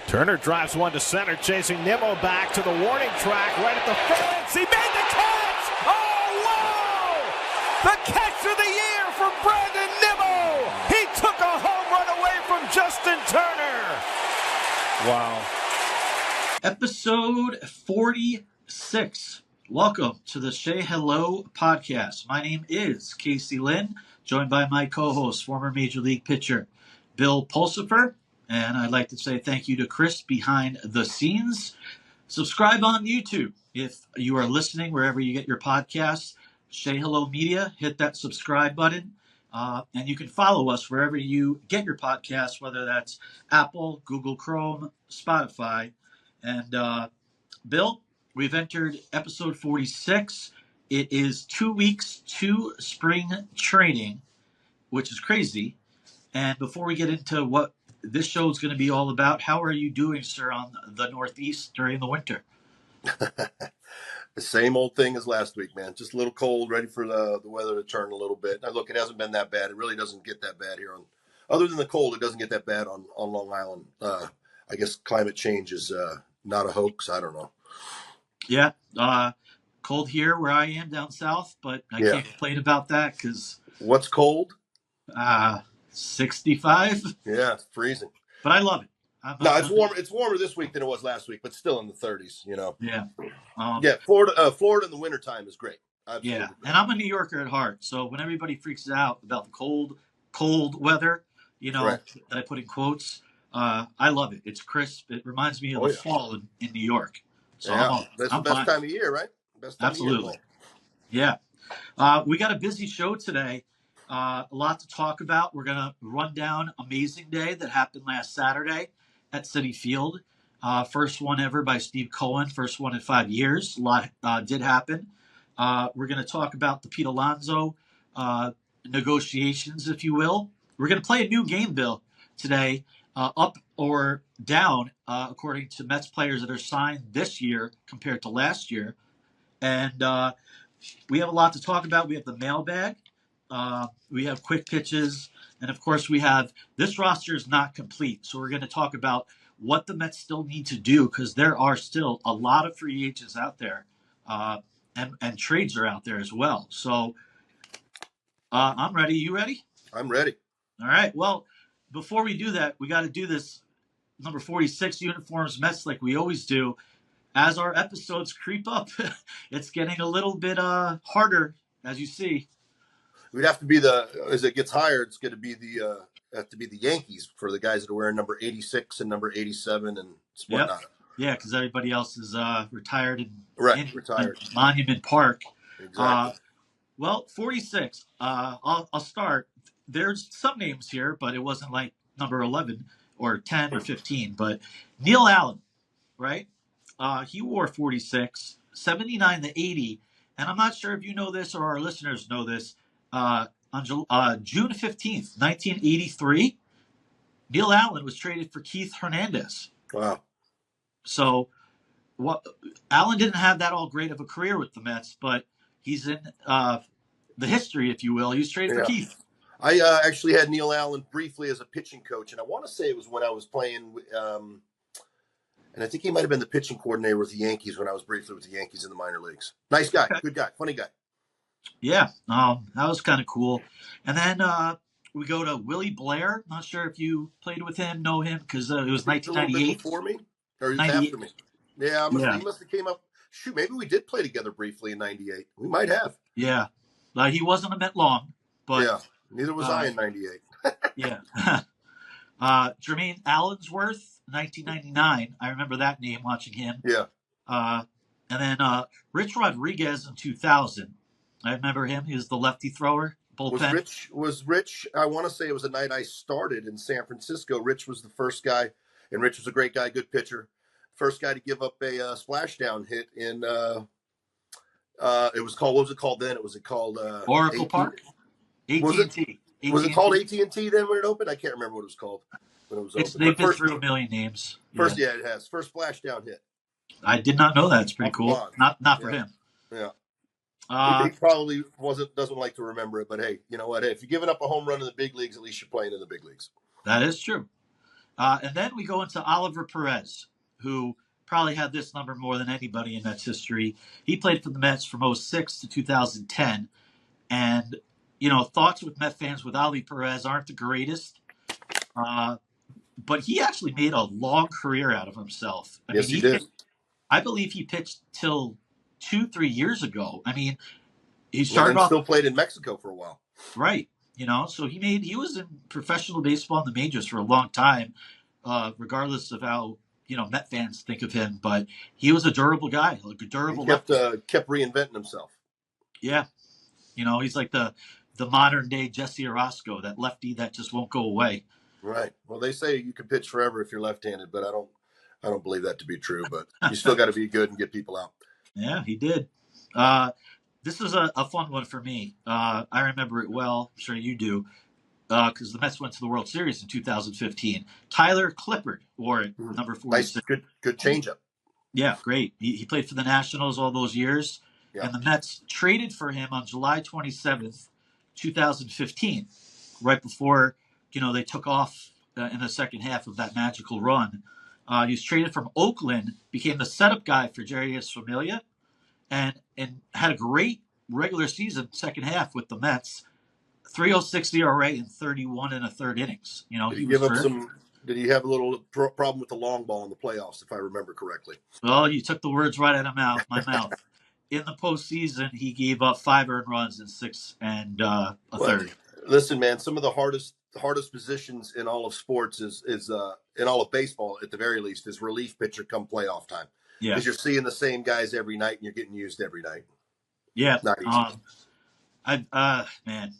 Turner drives one to center, chasing Nimmo back to the warning track right at the fence. He made the catch! Oh, wow! The catch of the year from Brandon Nimmo! He took a home run away from Justin Turner! Wow. Episode 46. Welcome to the Say Hello podcast. My name is Casey Lynn, joined by my co-host, former Major League pitcher Bill Pulsifer. And I'd like to say thank you to Chris behind the scenes. Subscribe on YouTube if you are listening wherever you get your podcasts. Say Hello Media, hit that subscribe button. And you can follow us wherever you get your podcasts, whether that's Apple, Google Chrome, Spotify. And Bill, we've entered episode 46. It is 2 weeks to spring training, which is crazy. And before we get into what this show is going to be all about, how are you doing, sir, on the Northeast during the winter? The same old thing as last week, man. Just a little cold, ready for the weather to turn a little bit. Now, look, it hasn't been that bad. It really doesn't get that bad here. Other than the cold, it doesn't get that bad on Long Island. I guess climate change is not a hoax. I don't know. Yeah. Cold here where I am down south, but I can't complain about that because... What's cold? 65. Yeah, it's freezing. But I love it. It's warm. It's warmer this week than it was last week, but still in the 30s, you know. Yeah. Florida in the wintertime is great. Absolutely. Yeah, and I'm a New Yorker at heart, so when everybody freaks out about the cold weather, you know, that I put in quotes, I love it. It's crisp. It reminds me of the fall in New York. So that's the best time of year, right? Best time Absolutely. Of year. Yeah. We got a busy show today. A lot to talk about. We're going to run down Amazing Day that happened last Saturday at Citi Field. First one ever by Steve Cohen. First one in 5 years. A lot did happen. We're going to talk about the Pete Alonso negotiations, if you will. We're going to play a new game, Bill, today, up or down, according to Mets players that are signed this year compared to last year. And we have a lot to talk about. We have the mailbag. We have quick pitches. And, of course, we have this roster is not complete. So we're going to talk about what the Mets still need to do because there are still a lot of free agents out there. And trades are out there as well. So I'm ready. You ready? I'm ready. All right. Well, before we do that, we got to do this number 46 uniforms Mets like we always do. As our episodes creep up, it's getting a little bit harder, as you see. We'd have to be as it gets higher, it's going to be the Yankees for the guys that are wearing number 86 and number 87 and whatnot. Yep. Yeah, because everybody else is retired in Monument Park. Exactly. 46. I'll start. There's some names here, but it wasn't like number 11 or 10 or 15. But Neil Allen, right? He wore 46, 79 to 80. And I'm not sure if you know this or our listeners know this. On June 15th, 1983, Neil Allen was traded for Keith Hernandez. Wow. So Allen didn't have that all great of a career with the Mets, but he's in the history, if you will. He was traded for Keith. I actually had Neil Allen briefly as a pitching coach, and I want to say it was when I was playing and I think he might have been the pitching coordinator with the Yankees when I was briefly with the Yankees in the minor leagues. Nice guy. Okay. Good guy. Funny guy. Yeah, that was kind of cool. And then we go to Willie Blair. Not sure if you played with him, know him, because it was 1998. Before me? Or he was after me? Yeah, he must have came up. Shoot, maybe we did play together briefly in 98. We might have. Yeah. He wasn't a Met long. But, yeah, neither was I in 98. Yeah. Jermaine Allensworth, 1999. I remember that name watching him. Yeah. And then Rich Rodriguez in 2000. I remember him. He was the lefty thrower, bullpen. Was Rich, I want to say it was the night I started in San Francisco. Rich was the first guy, and Rich was a great guy, good pitcher. First guy to give up a splashdown hit in, it was called, what was it called then? Was it called? Oracle Park? AT&T. Was it called AT&T then when it opened? I can't remember what it was called when it was open. They've been through a million names. It has. First splashdown hit. I did not know that. It's pretty cool. Not for him. Yeah. He probably doesn't like to remember it, but hey, you know what? Hey, if you're giving up a home run in the big leagues, at least you're playing in the big leagues. That is true. And then we go into Oliver Perez, who probably had this number more than anybody in Mets history. He played for the Mets from 06 to 2010. And, thoughts with Met fans with Ali Perez aren't the greatest. But he actually made a long career out of himself. I Yes, mean, he did. I believe he pitched till 2-3 years ago. I mean, he Yeah, started and off still played in Mexico for a while. right. So he was in professional baseball in the majors for a long time, regardless of how Met fans think of him. But he was a durable guy, like a He durable kept lefty. kept reinventing himself. Yeah, he's like the modern day Jesse Orosco, that lefty that just won't go away. Right. Well, they say you can pitch forever if you're left-handed, but I don't believe that to be true. But you still got to be good and get people out. Yeah, he did. This is a fun one for me. I remember it well. I'm sure you do. Because the Mets went to the World Series in 2015. Tyler Clippard wore it, number Nice, 46. good changeup. Yeah, great. He played for the Nationals all those years, Yeah. and the Mets traded for him on July 27th, 2015, right before they took off in the second half of that magical run. He was traded from Oakland, became the setup guy for Jerry's Familia, and had a great regular season second half with the Mets. 306 ERA in 31 and a third innings. Did He he was give up terrific. some? Did he have a little problem with the long ball in the playoffs, if I remember correctly? Well, you took the words right out of my mouth. In the postseason, he gave up 5 earned runs in 6 and a third. Listen, man, some of the hardest positions in all of sports is in all of baseball, at the very least, is relief pitcher come playoff time. Yeah, Because you're seeing the same guys every night and you're getting used every night. yeah. Not easy. Man,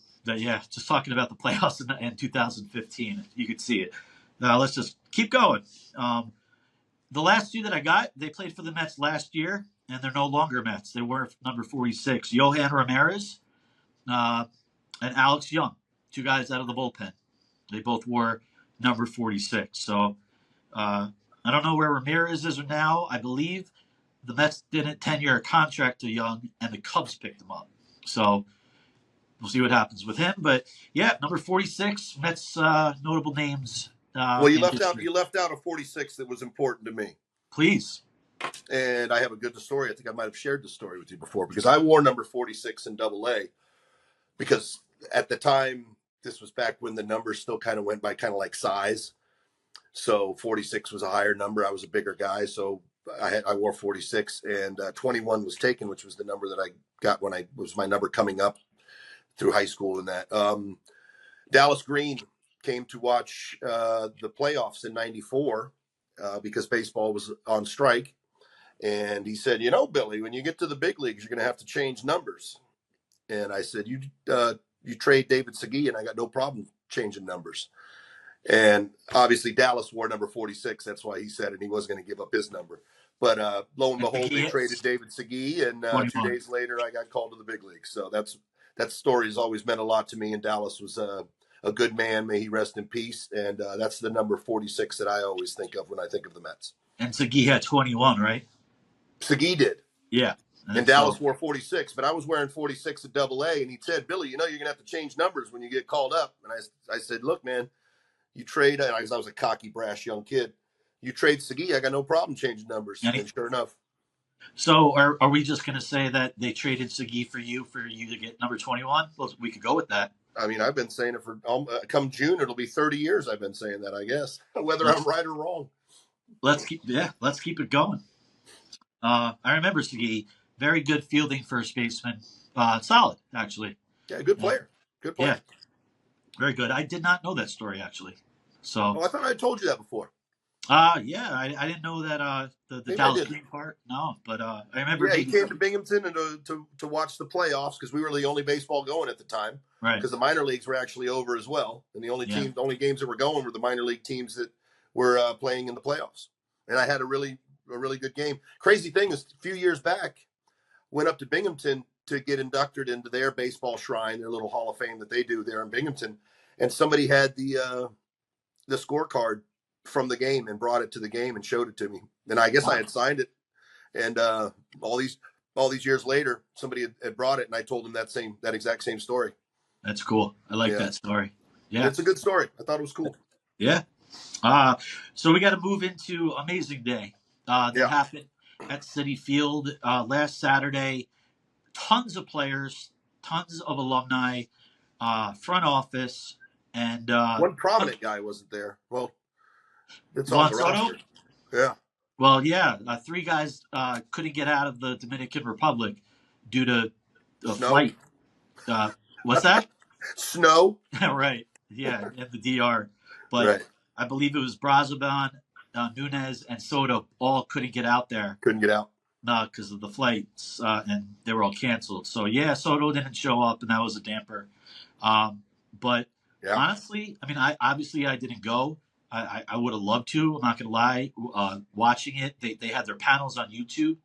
just talking about the playoffs in 2015, you could see it. Let's just keep going. The last 2 that I got, they played for the Mets last year, and they're no longer Mets. They were number 46. Yohan Ramirez and Alex Young, 2 guys out of the bullpen. They both wore number 46. So I don't know where Ramirez is now. I believe the Mets didn't tenure a contract to Young, and the Cubs picked him up. So we'll see what happens with him. But yeah, number 46, Mets notable names. Well, you left out a 46 that was important to me. Please. And I have a good story. I think I might have shared the story with you before, because I wore number 46 in AA, because at the time, this was back when the numbers still kind of went by kind of like size. So 46 was a higher number. I was a bigger guy, so I wore 46, and 21 was taken, which was the number that I got when I was my number coming up through high school. And that Dallas Green came to watch the playoffs in '94 because baseball was on strike. And he said, Billy, when you get to the big leagues, you're going to have to change numbers. And I said, you trade David Segui, and I got no problem changing numbers. And obviously Dallas wore number 46. That's why he said it. He wasn't going to give up his number. But lo and behold, they traded David Segui, and 2 days later I got called to the big leagues. So that story has always meant a lot to me. And Dallas was a good man. May he rest in peace. And that's the number 46 that I always think of when I think of the Mets. And Segui had 21, right? Segui did. Yeah. And Dallas wore 46, but I was wearing 46 at AA, and he said, Billy, you're going to have to change numbers when you get called up. And I said, look, man, you trade, and I was a cocky, brash young kid. You trade Segui, I got no problem changing numbers. And sure enough. So are we just going to say that they traded Segui for you to get number 21? Well, we could go with that. I mean, I've been saying it for come June, it'll be 30 years I've been saying that, I guess, whether I'm right or wrong. Let's keep it going. I remember Segui, very good fielding first baseman. Solid, actually. Yeah, good player. Good player. Yeah, very good. I did not know that story, actually. So. Oh, I thought I told you that before. Yeah, I didn't know that the Dallas Green part. No, but I remember. Yeah, he came to Binghamton and to watch the playoffs, because we were the only baseball going at the time. Right. Because the minor leagues were actually over as well, and the only games that were going were the minor league teams that were playing in the playoffs. And I had a really good game. Crazy thing is, a few years back, went up to Binghamton to get inducted into their baseball shrine, their little Hall of Fame that they do there in Binghamton, and somebody had the scorecard from the game and brought it to the game and showed it to me. And I guess I had signed it. And all these years later, somebody had brought it, and I told them that exact same story. That's cool. I like that story. Yeah, it's a good story. I thought it was cool. Yeah, So we got to move into Amazing Day that happened at Citi Field last Saturday. Tons of players, tons of alumni, front office, and One prominent guy wasn't there. Well, it's on the Alonso. roster. Yeah. Well, yeah, 3 guys couldn't get out of the Dominican Republic due to a Snow. flight. What's that? Snow. Right. Yeah, in the DR. But Right. I believe it was Brazoban, Nunez, and Soto all couldn't get out there. Couldn't get out. Because of the flights, and they were all canceled. So, yeah, Soto didn't show up, and that was a damper. But honestly, I mean, I didn't go. I would have loved to. I'm not going to lie. Watching it, they had their panels on YouTube,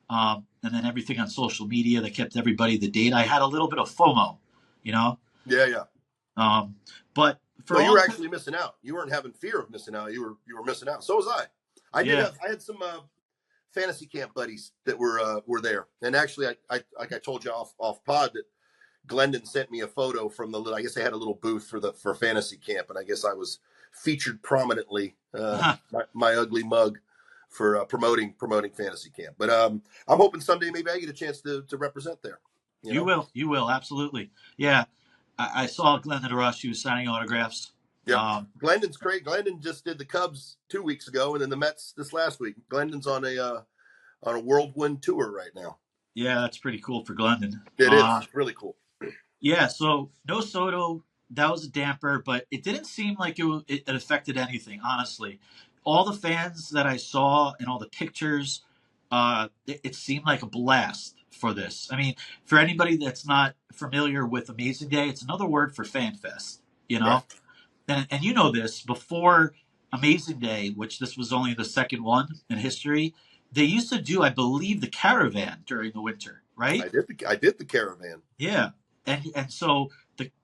and then everything on social media. They kept everybody the date. I had a little bit of FOMO, you know? Yeah. But for you were actually missing out. You weren't having fear of missing out. You were missing out. So was I. I had some fantasy camp buddies that were there, and actually, I like I told you off pod that Glendon sent me a photo from I guess they had a little booth for fantasy camp, and I guess I was featured prominently, my ugly mug for promoting fantasy camp. But I'm hoping someday maybe I get a chance to represent there. You will absolutely. Yeah, I saw Glendon Rush. He was signing autographs. Yeah, Glendon's great. Glendon just did the Cubs 2 weeks ago, and then the Mets this last week. Glendon's on a whirlwind tour right now. Yeah, that's pretty cool for Glendon. It is. It's really cool. Yeah, so no Soto. That was a damper, but it didn't seem like it affected anything, honestly. All the fans that I saw and all the pictures, it seemed like a blast for this. I mean, for anybody that's not familiar with Amazing Day, it's another word for Fan Fest, you know? Yeah. And you know this, before Amazing Day, which this was only the second one in history, they used to do, I believe, the Caravan during the winter, right? I did the Caravan. Yeah. And so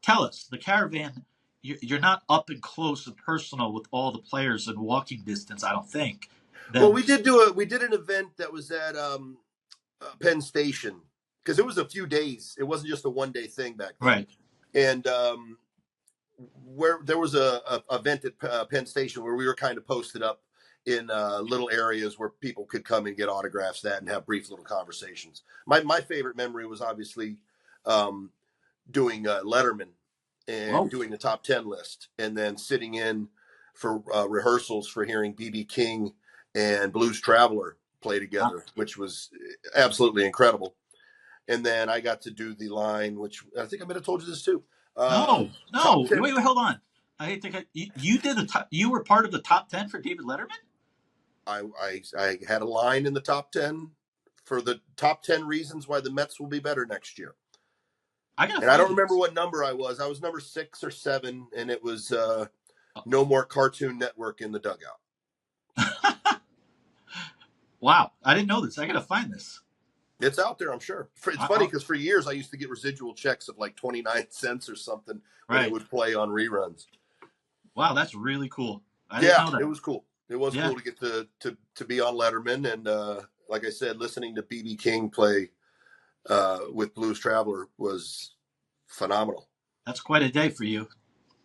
tell us, the Caravan, you're not up and close and personal with all the players in walking distance, I don't think. Well, we did an event that was at Penn Station, because it was a few days. It wasn't just a one-day thing back then. Right. And where there was a event at Penn Station where we were kind of posted up in little areas where people could come and get autographs and have brief little conversations. My favorite memory was obviously doing Letterman and doing the top 10 list, and then sitting in for rehearsals for hearing B.B. King and Blues Traveler play together, which was absolutely incredible. And then I got to do the line, which I think I might have told you this too. No. Wait, hold on. I think you did you were part of the top 10 for David Letterman? I had a line in the top 10 for the top 10 reasons why the Mets will be better next year. I don't remember what number I was. I was number 6 or 7, and it was no more Cartoon Network in the dugout. Wow. I didn't know this. I got to find this. It's out there, I'm sure. It's funny because for years I used to get residual checks of like 29 cents or something when it would play on reruns. Wow, that's really cool. I didn't know that. It was cool. It was cool to get to be on Letterman, and like I said, listening to B.B. King play with Blues Traveler was phenomenal. That's quite a day for you.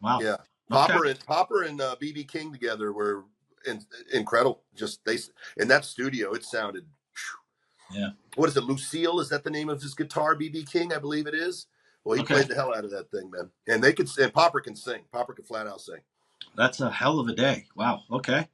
Wow. Yeah. Popper and B.B. King together were incredible. Just in that studio, it sounded. Yeah. What is it? Lucille? Is that the name of his guitar? B.B. King, I believe it is. Well, he played the hell out of that thing, man. And Popper can sing. Popper can flat out sing. That's a hell of a day. Wow. Okay.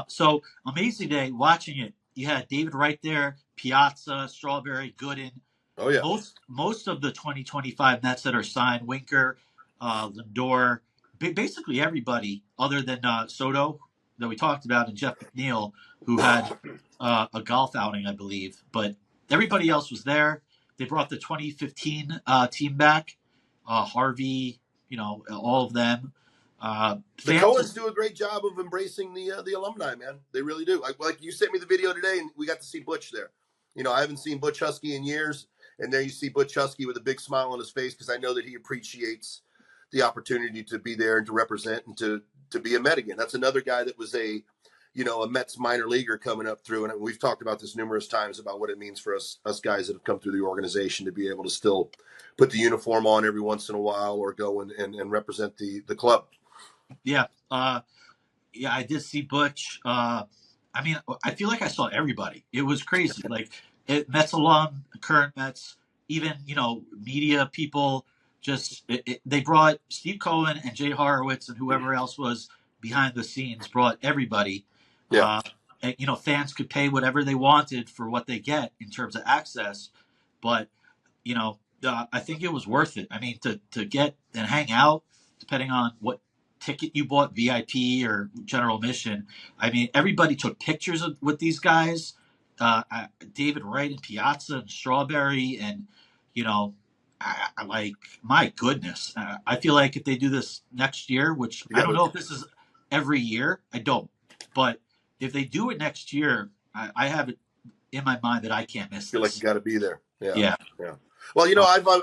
So Amazing Day, watching it, you had David right there, Piazza, Strawberry, Gooden. Oh yeah. Most of the 2025 Mets that are signed, Winker, Lindor, basically everybody other than Soto that we talked about, and Jeff McNeil, who had a golf outing, I believe. But everybody else was there. They brought the 2015 team back. Harvey, all of them. The Cohens do a great job of embracing the alumni, man. They really do. Like you sent me the video today, and we got to see Butch there. I haven't seen Butch Husky in years, and there you see Butch Husky with a big smile on his face, because I know that he appreciates the opportunity to be there and to represent and to be a Met again. That's another guy that was a Mets minor leaguer coming up through, and we've talked about this numerous times about what it means for us guys that have come through the organization to be able to still put the uniform on every once in a while or go and represent the club. Yeah. Yeah, I did see Butch. I mean, I feel like I saw everybody. It was crazy. Like Mets alum, current Mets, even media people. They brought Steve Cohen and Jay Horowitz and whoever else was behind the scenes. Brought everybody. Yeah. And, fans could pay whatever they wanted for what they get in terms of access, but I think it was worth it. I mean, to get and hang out, depending on what ticket you bought, VIP or general admission. I mean, everybody took pictures with these guys. David Wright and Piazza and Strawberry, and like my goodness, I feel like if they do this next year, which I don't know if this is every year, I don't, but if they do it next year, I have it in my mind that I can't miss. I feel like you got to be there. Yeah. Well,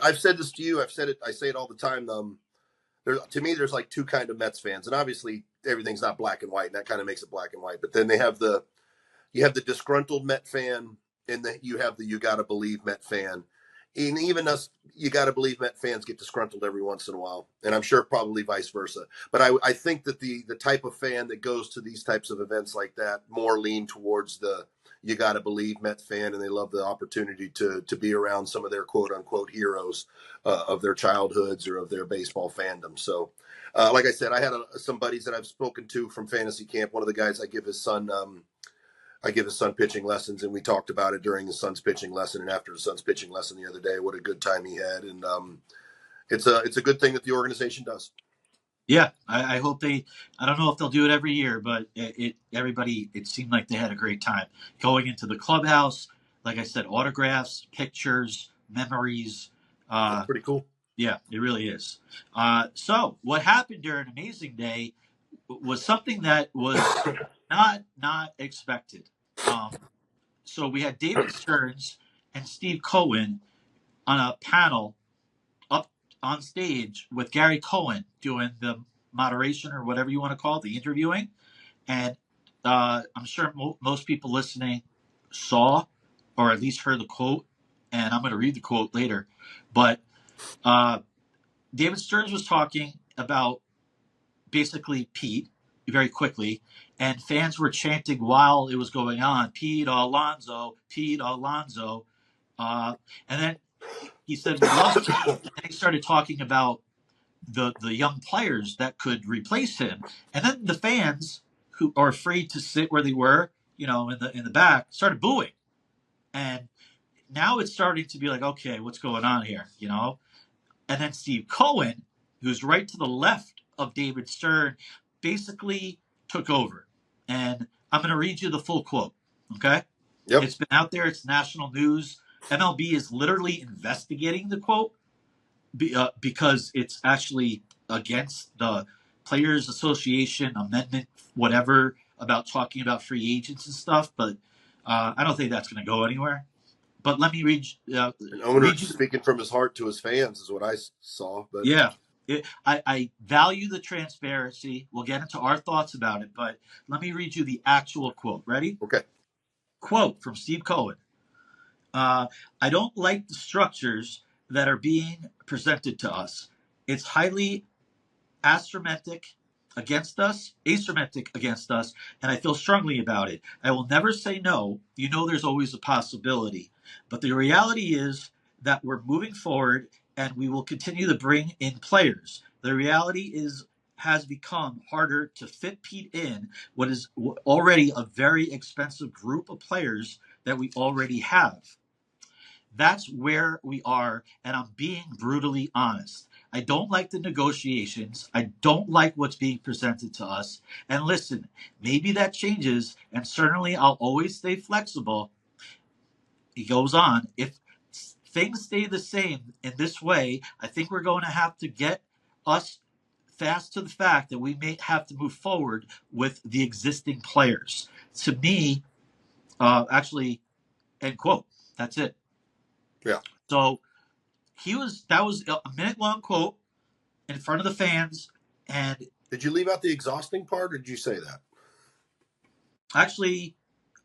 I've said this to you. I say it all the time. To me, there's like two kind of Mets fans, and obviously everything's not black and white, and that kind of makes it black and white. But then you have the disgruntled Met fan, and you have the you got to believe Met fan. And even us, you got to believe Met fans get disgruntled every once in a while, and I'm sure probably vice versa. But I think that the type of fan that goes to these types of events like that more lean towards the you got to believe Met fan, and they love the opportunity to be around some of their quote unquote heroes of their childhoods or of their baseball fandom. So, like I said, I had some buddies that I've spoken to from fantasy camp. One of the guys I give his son pitching lessons, and we talked about it during his son's pitching lesson and after his son's pitching lesson the other day. What a good time he had, and it's a good thing that the organization does. Yeah, I hope I don't know if they'll do it every year, but everybody, it seemed like they had a great time going into the clubhouse. Like I said, autographs, pictures, memories. That's pretty cool. Yeah, it really is. So what happened during Amazing Day was something that was not expected. So we had David Stearns and Steve Cohen on a panel up on stage with Gary Cohen doing the moderation or whatever you want to call it, the interviewing. And I'm sure most people listening saw or at least heard the quote, and I'm going to read the quote later. But David Stearns was talking about basically Pete very quickly, and fans were chanting while it was going on, Pete Alonso, Pete Alonso. And then he said, we love Pete. And he started talking about the young players that could replace him. And then the fans who are afraid to sit where they were, in the back, started booing. And now it's starting to be like, okay, what's going on here, And then Steve Cohen, who's right to the left of David Stern, basically took over. And I'm going to read you the full quote, okay? Yep. It's been out there. It's national news. MLB is literally investigating the quote because it's actually against the Players Association Amendment, whatever, about talking about free agents and stuff. But I don't think that's going to go anywhere. But let me read. An owner speaking from his heart to his fans is what I saw. But yeah, I value the transparency. We'll get into our thoughts about it, but let me read you the actual quote. Ready? Okay. Quote from Steve Cohen. I don't like the structures that are being presented to us. It's highly asymmetric against us, and I feel strongly about it. I will never say no. There's always a possibility. But the reality is that we're moving forward and we will continue to bring in players. The reality has become harder to fit Pete in what is already a very expensive group of players that we already have. That's where we are, and I'm being brutally honest. I don't like the negotiations. I don't like what's being presented to us. And listen, maybe that changes, and certainly I'll always stay flexible. He goes on, if things stay the same in this way, I think we're going to have to get us fast to the fact that we may have to move forward with the existing players. To me, actually, end quote. That's it. Yeah. So that was a minute-long quote in front of the fans. And did you leave out the exhausting part, or did you say that? Actually,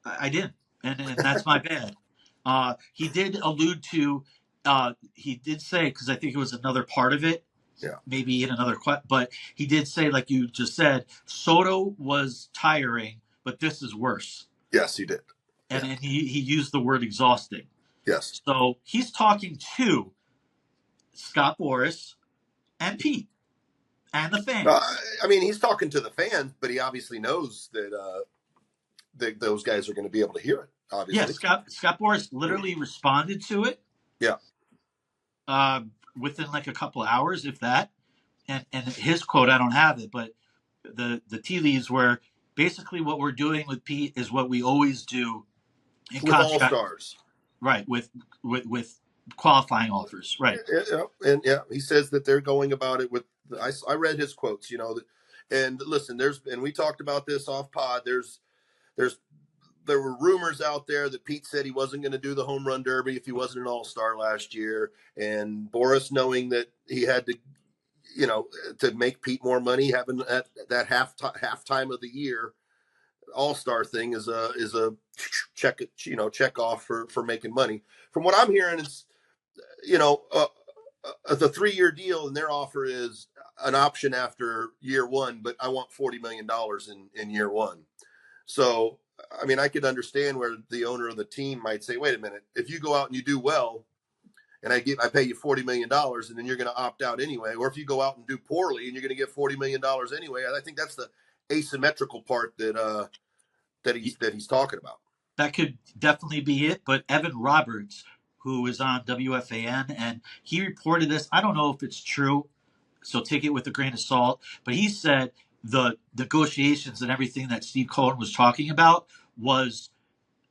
I didn't, and that's my bad. He did allude to, he did say, because I think it was another part of it, Yeah. maybe in another but he did say, like you just said, Soto was tiring, but this is worse. Yes, he did. And, and he used the word exhausting. Yes. So he's talking to Scott Boras and Pete and the fans. I mean, he's talking to the fans, but he obviously knows that those guys are going to be able to hear it. Obviously, Scott Boras literally responded to it. Yeah. Within like a couple of hours, if that. And his quote, I don't have it, but the tea leaves were basically, what we're doing with Pete is what we always do in with contract, all stars, right? With qualifying offers, right? And he says that they're going about it with. I read his quotes, and listen, and we talked about this off pod. There were rumors out there that Pete said he wasn't going to do the home run derby if he wasn't an all-star last year, and Boras, knowing that he had to, to make Pete more money, having that half time of the year all-star thing is a check off for making money. From what I'm hearing, it's the 3-year deal, and their offer is an option after year one, but I want $40 million in year one. So, I mean, I could understand where the owner of the team might say, wait a minute, if you go out and you do well, and I pay you $40 million, and then you're going to opt out anyway. Or if you go out and do poorly and you're going to get $40 million anyway, I think that's the asymmetrical part that he's talking about. That could definitely be it. But Evan Roberts, who is on WFAN, and he reported this. I don't know if it's true, so take it with a grain of salt. But he said the negotiations and everything that Steve Cohen was talking about was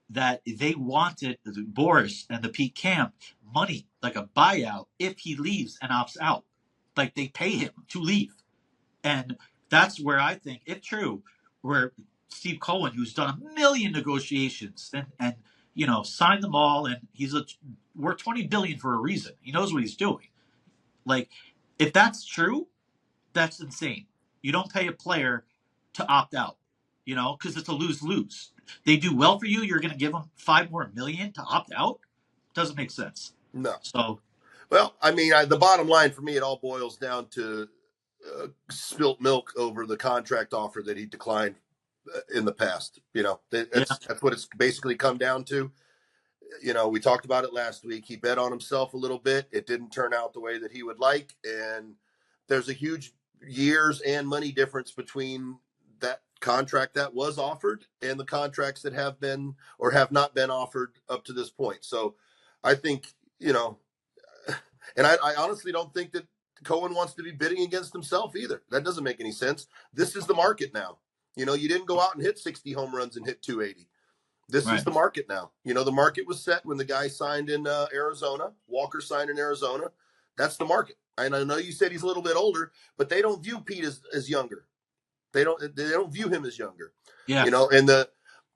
that they wanted Boras and the Pete camp money, like a buyout, if he leaves and opts out. Like they pay him to leave. And that's where I think, if true, where Steve Cohen, who's done a million negotiations and signed them all, and he's worth $20 billion for a reason. He knows what he's doing. Like, if that's true, that's insane. You don't pay a player to opt out, because it's a lose-lose. They do well for you, you're going to give them $5 more million to opt out? Doesn't make sense. No. So, well, I mean, the bottom line for me, it all boils down to spilt milk over the contract offer that he declined in the past. That's what it's basically come down to. We talked about it last week. He bet on himself a little bit. It didn't turn out the way that he would like. And there's a huge years and money difference between that contract that was offered and the contracts that have been or have not been offered up to this point. So I think, and I honestly don't think that Cohen wants to be bidding against himself either. That doesn't make any sense. This is the market now. You didn't go out and hit 60 home runs and hit 280. This is the market now. The market was set when the guy signed in Arizona. Walker signed in Arizona. That's the market. And I know you said he's a little bit older, but they don't view Pete as younger. They don't view him as younger. Yeah. And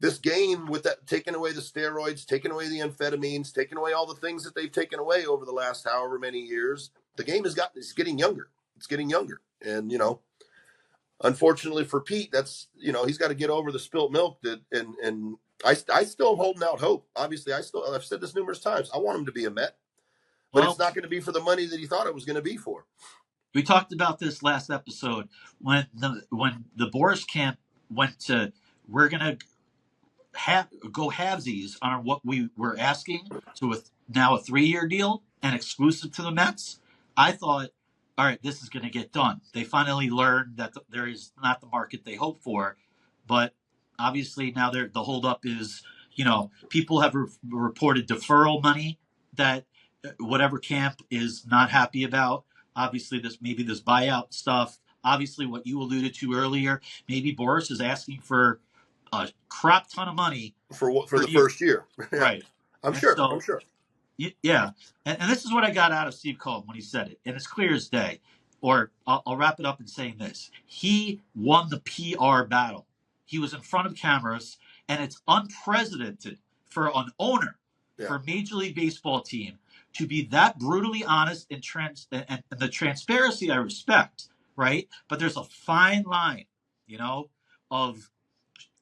this game with that, taking away the steroids, taking away the amphetamines, taking away all the things that they've taken away over the last however many years, the game is getting younger. It's getting younger. And, unfortunately for Pete, that's, he's got to get over the spilt milk and I still am holding out hope. Obviously, I've said this numerous times. I want him to be a Met, but it's not going to be for the money that he thought it was going to be for. We talked about this last episode when the Boras camp went to, we're going to go halvesies on what we were asking to now a 3-year deal and exclusive to the Mets. I thought, all right, this is going to get done. They finally learned that there is not the market they hoped for, but obviously now the holdup is, people have reported deferral money that whatever camp is not happy about. Obviously, this buyout stuff. Obviously, what you alluded to earlier, maybe Boras is asking for a crap ton of money for the first year, right? I'm sure. Yeah, and this is what I got out of Steve Cohen when he said it, and it's clear as day. Or I'll wrap it up in saying this: he won the PR battle. He was in front of cameras, and it's unprecedented for an owner for a Major League Baseball team to be that brutally honest and the transparency I respect, right? But there's a fine line, of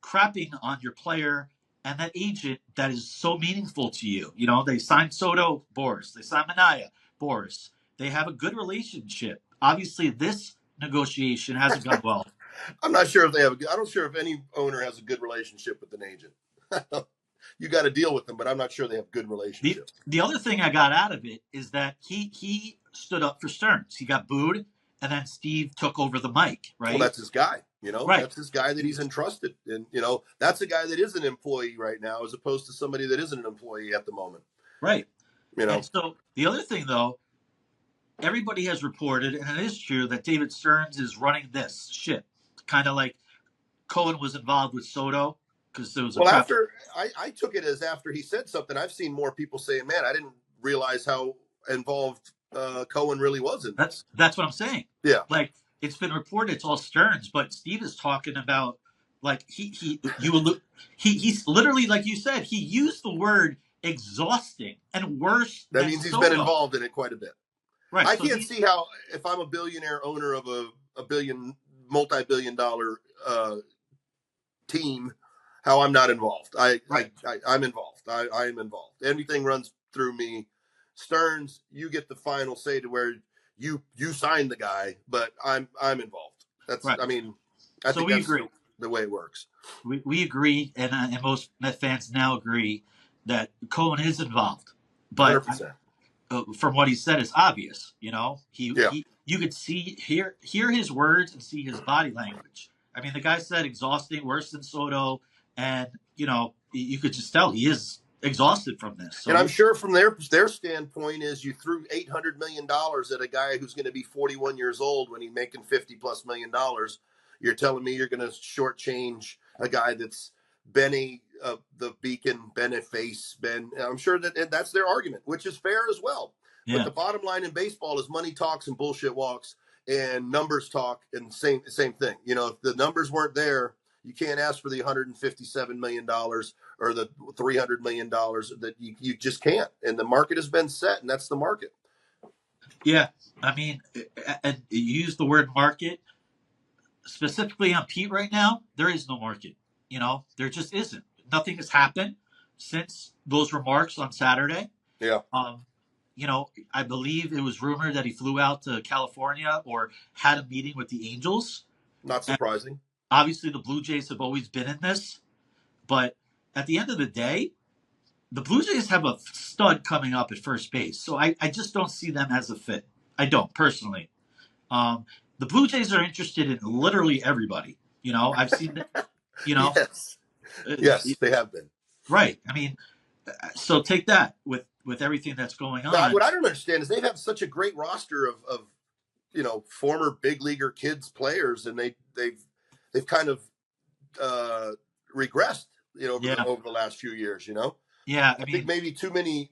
crapping on your player and that agent that is so meaningful to you. They signed Soto, Boras. They signed Manaea, Boras. They have a good relationship. obviously this negotiation hasn't gone well. I'm not sure if they have. I'm not sure if any owner has a good relationship with an agent. You got to deal with them, but I'm not sure they have good relationships. The other thing I got out of it is that he stood up for Stearns. He got booed, and then Steve took over the mic, right? Well, that's his guy. Right. That's his guy that he's entrusted. And, that's a guy that is an employee right now as opposed to somebody that isn't an employee at the moment. Right. And so the other thing, though, everybody has reported, and it is true, that David Stearns is running this ship, kind of like Cohen was involved with Soto. Because there was after I took it as after he said something, I've seen more people saying, man, I didn't realize how involved Cohen really was in this. That's what I'm saying. Yeah. Like, it's been reported it's all Stearns, but Steve is talking about, like, he's literally, like you said, he used the word exhausting and worse. That means he's been involved in it quite a bit. Right. I can't see how, if I'm a billionaire owner of a multi-billion dollar team, how I'm not involved. I'm involved. I am involved. Everything runs through me. Stearns, you get the final say to where you signed the guy, but I'm involved. That's right. I think that's the way it works. We agree, and most Met fans now agree that Cohen is involved. But 100%. From what he said, it's obvious. You could hear his words and see his body language. I mean, the guy said exhausting, worse than Soto. And, you could just tell he is exhausted from this. So, and I'm sure from their standpoint is you threw $800 million at a guy who's going to be 41 years old when he's making $50+ million. You're telling me you're going to shortchange a guy that's been the beacon, been a face, I'm sure that's their argument, which is fair as well. Yeah. But the bottom line in baseball is money talks and bullshit walks, and numbers talk, and same thing. If the numbers weren't there, you can't ask for the $157 million or the $300 million that you just can't. And the market has been set, and that's the market. Yeah. I mean, and you use the word market specifically on Pete right now. There is no market. There just isn't. Nothing has happened since those remarks on Saturday. Yeah. I believe it was rumored that he flew out to California or had a meeting with the Angels. Not surprising. Obviously, the Blue Jays have always been in this, but at the end of the day, the Blue Jays have a stud coming up at first base. So I just don't see them as a fit. I don't, personally. The Blue Jays are interested in literally everybody. I've seen that, Yes, they have been. Right. I mean, so take that with everything that's going on. But what I don't understand is they've had such a great roster of former big leaguer kids players, and they've kind of regressed, over the last few years, Yeah, I think maybe too many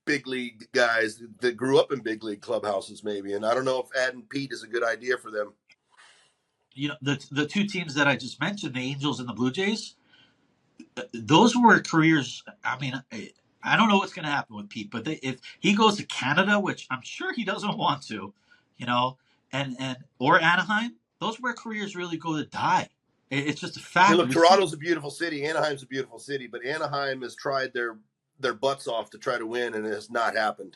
big league guys that grew up in big league clubhouses, maybe, and I don't know if adding Pete is a good idea for them. The two teams that I just mentioned, the Angels and the Blue Jays, those were careers. I mean, I don't know what's going to happen with Pete, but if he goes to Canada, which I'm sure he doesn't want to, or Anaheim. Those where careers really go to die. It's just a fact. Hey, look, Toronto's a beautiful city. Anaheim's a beautiful city, but Anaheim has tried their butts off to try to win, and it has not happened.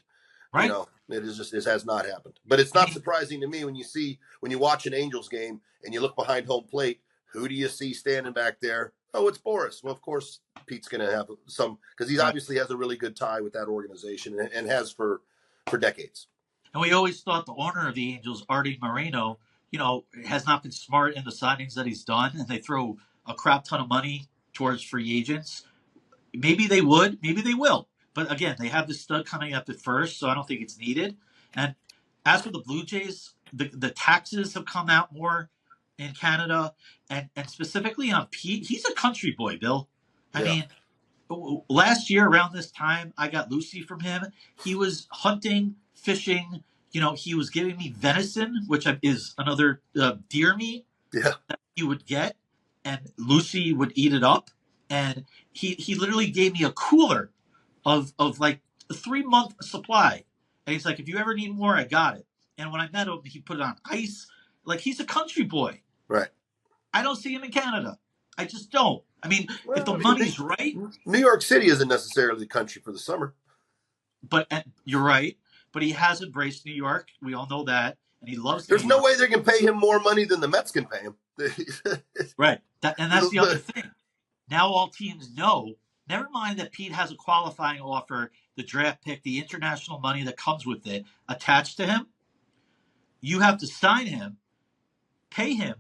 Right. It has not happened. But it's not surprising to me when you watch an Angels game and you look behind home plate. Who do you see standing back there? Oh, it's Boras. Well, of course, Pete's going to have some because he obviously has a really good tie with that organization and has for decades. And we always thought the owner of the Angels, Artie Moreno, has not been smart in the signings that he's done, and they throw a crap ton of money towards free agents. Maybe they would, maybe they will. But again, they have this stud coming up at first, so I don't think it's needed. And as for the Blue Jays, the taxes have come out more in Canada, and specifically on Pete. He's a country boy, Bill. I mean, last year around this time, I got Lucy from him. He was hunting, fishing. He was giving me venison, which is another deer meat that you would get, and Lucy would eat it up. And he literally gave me a cooler of like a 3-month supply. And he's like, if you ever need more, I got it. And when I met him, he put it on ice. Like, he's a country boy. Right. I don't see him in Canada. I just don't. I mean, if the money's right. New York City isn't necessarily the country for the summer. But you're right. But he has embraced New York. We all know that. and he loves There's New no York. way they can pay him more money than the Mets can pay him. Right. And that's the other thing. Now all teams know, never mind that Pete has a qualifying offer, the draft pick, the international money that comes with it attached to him. You have to sign him, pay him,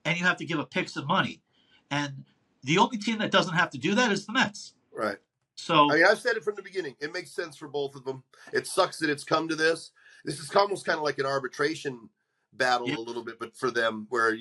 and you have to give a pick some money. And the only team that doesn't have to do that is the Mets. Right. So, I mean, I've said it from the beginning. It makes sense for both of them. It sucks that it's come to this. This is almost kind of like an arbitration battle yeah, a little bit, but for them where,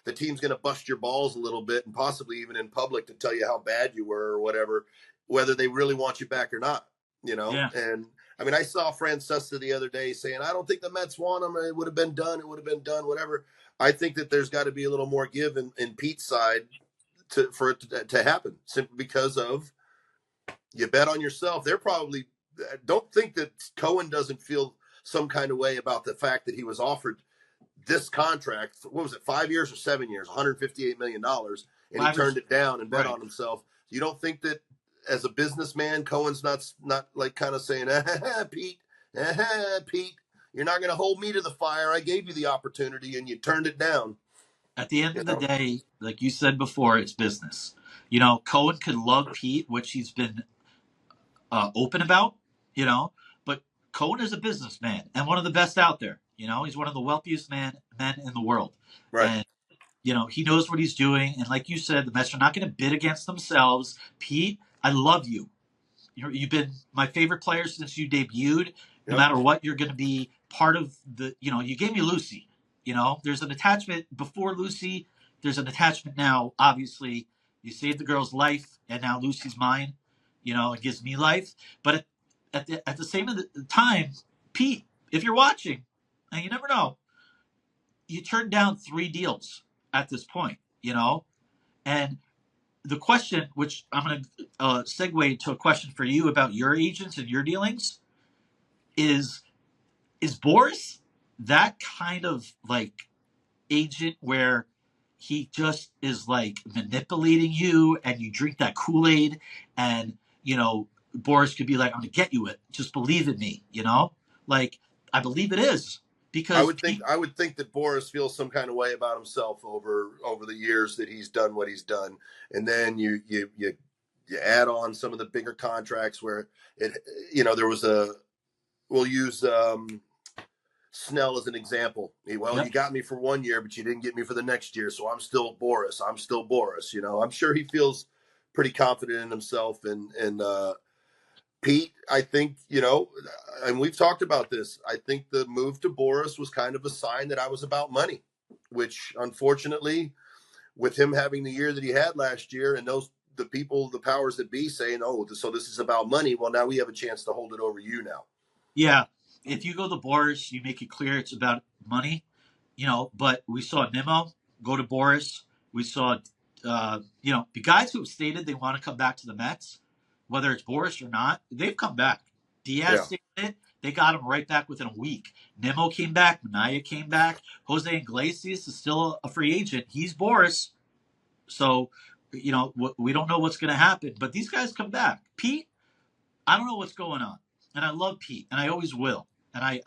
the team's going to bust your balls a little bit and possibly even in public to tell you how bad you were or whatever, whether they really want you back or not, yeah. And I mean, I saw Francesa the other day saying, I don't think the Mets want him. It would have been done. It would have been done, whatever. I think that there's got to be a little more give in Pete's side for it to happen, simply because of you bet on yourself. They're probably don't think that Cohen doesn't feel some kind of way about the fact that he was offered this contract. What was it, 5 years or 7 years, $158 million, and he turned it down and bet on himself. You don't think that as a businessman, Cohen's not like kind of saying, Pete, Pete, you're not going to hold me to the fire. I gave you the opportunity and you turned it down. At the end of the day, like you said before, it's business. Cohen could love Pete, which he's been open about, but Cohen is a businessman and one of the best out there. He's one of the wealthiest men in the world. Right. And, he knows what he's doing. And like you said, the Mets are not going to bid against themselves. Pete, I love you. You've been my favorite player since you debuted. No matter what, you're going to be part of the, you gave me Lucy. There's an attachment before Lucy. There's an attachment now. Obviously, you saved the girl's life, and now Lucy's mine. It gives me life. But at the same time, Pete, if you're watching, and you never know, you turned down 3 deals at this point. And the question, which I'm going to segue to a question for you about your agents and your dealings, is Boras that kind of like agent where he just is like manipulating you and you drink that Kool-Aid and, Boras could be like, I'm going to get you it. Just believe in me, Like, I believe it is. Because I would think that Boras feels some kind of way about himself over the years that he's done what he's done, and then you add on some of the bigger contracts where it there was we'll use Snell as an example. You got me for 1 year, but you didn't get me for the next year, so I'm still Boras. I'm sure he feels pretty confident in himself and Pete, I think, and we've talked about this. I think the move to Boras was kind of a sign that I was about money, which unfortunately, with him having the year that he had last year and the powers that be saying, oh, so this is about money. Well, now we have a chance to hold it over you now. Yeah. If you go to Boras, you make it clear it's about money, but we saw Nimmo go to Boras. We saw, the guys who have stated they want to come back to the Mets, whether it's Boras or not, they've come back. Diaz stated it. They got him right back within a week. Nimmo came back. Minaya came back. Jose Iglesias is still a free agent. He's Boras. So, we don't know what's going to happen. But these guys come back. Pete, I don't know what's going on. And I love Pete, and I always will. And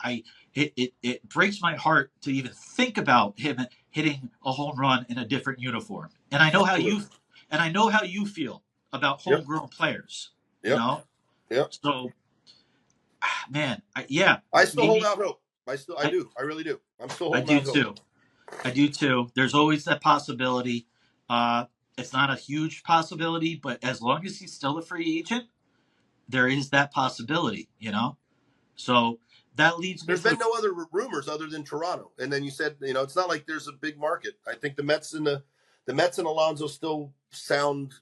it breaks my heart to even think about him hitting a home run in a different uniform. And I know how you feel about homegrown players. Yeah. So, man, I still hold out hope. I do. I really do. I'm still holding out hope. I do too. There's always that possibility. It's not a huge possibility, but as long as he's still a free agent, there is that possibility, So that leads me. There's been no other rumors other than Toronto, and then you said, it's not like there's a big market. I think the Mets and Alonso still sound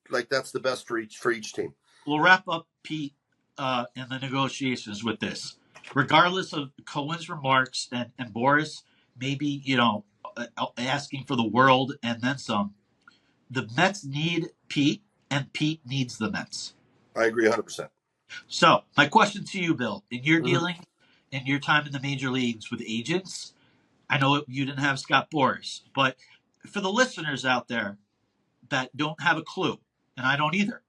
like that's the best for each team. We'll wrap up, Pete, in the negotiations with this. Regardless of Cohen's remarks and Boras maybe, asking for the world and then some, the Mets need Pete, and Pete needs the Mets. I agree 100%. So my question to you, Bill, in your dealing, in your time in the major leagues with agents, I know you didn't have Scott Boras, but for the listeners out there that don't have a clue, and I don't either,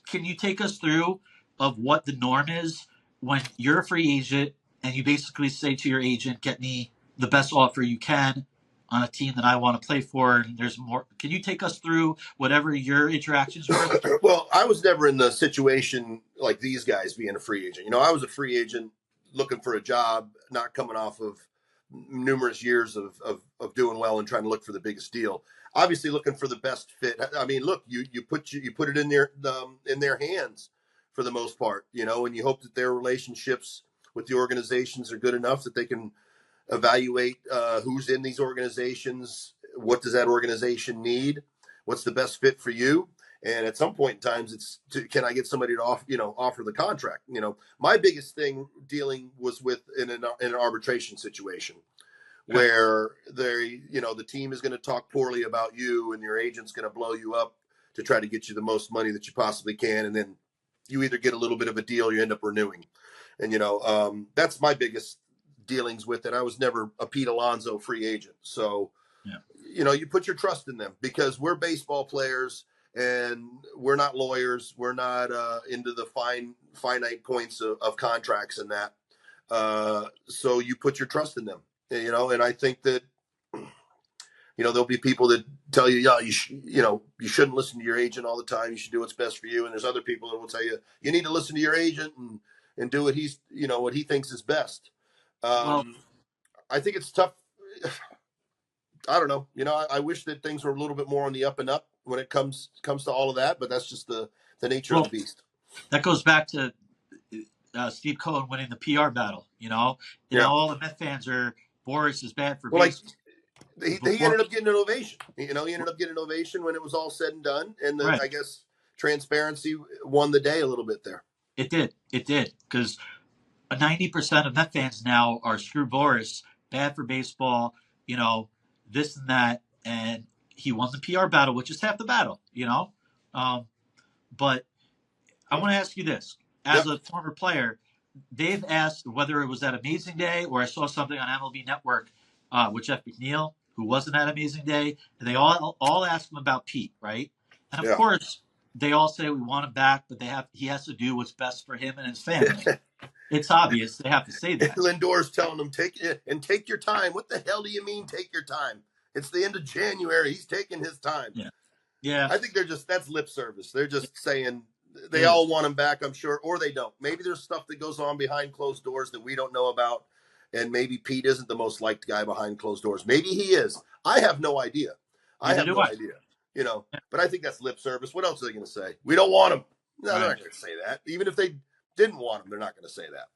can you take us through of what the norm is when you're a free agent and you basically say to your agent, get me the best offer you can on a team that I want to play for. And there's more. Can you take us through whatever your interactions were? Well, I was never in the situation like these guys being a free agent. You know, I was a free agent looking for a job, not coming off of numerous years of doing well and trying to look for the biggest deal. Obviously, looking for the best fit. I mean, look, you put it in their hands for the most part, you know, and you hope that their relationships with the organizations are good enough that they can evaluate who's in these organizations, what does that organization need, what's the best fit for you. And at some point in times, can I get somebody to offer the contract? You know, my biggest thing dealing was with in an arbitration situation where the team is going to talk poorly about you and your agent's going to blow you up to try to get you the most money that you possibly can. And then you either get a little bit of a deal or you end up renewing. And, that's my biggest dealings with it. I was never a Pete Alonso free agent. So, you put your trust in them because we're baseball players and we're not lawyers. We're not into the finite points of contracts and that. So you put your trust in them, and I think that, there'll be people that tell you, you shouldn't listen to your agent all the time. You should do what's best for you. And there's other people that will tell you, you need to listen to your agent and do what what he thinks is best. I think it's tough. I don't know. I wish that things were a little bit more on the up and up when it comes to all of that, but that's just the nature of the beast. That goes back to Steve Cohen winning the PR battle. All the Met fans are Boras is bad for baseball. He ended up getting an ovation. He ended up getting an ovation when it was all said and done, and right. I guess transparency won the day a little bit there. It did, because 90% of Met fans now are screw Boras, bad for baseball. This and that, and he won the PR battle, which is half the battle. But I want to ask you this: as a former player, they've asked whether it was that Amazing Day or I saw something on MLB Network with Jeff McNeil, who wasn't at Amazing Day, and they all asked him about Pete, right? And of course, they all say we want him back, but he has to do what's best for him and his family. It's obvious they have to say that. Lindor's telling them take your time. What the hell do you mean take your time? It's the end of January. He's taking his time. Yeah. I think that's lip service. They're just saying they all want him back, I'm sure, or they don't. Maybe there's stuff that goes on behind closed doors that we don't know about. And maybe Pete isn't the most liked guy behind closed doors. Maybe he is. I have no idea. I have no idea. But I think that's lip service. What else are they going to say? We don't want him. No, they're not going to say that. Even if they didn't want him, they're not going to say that.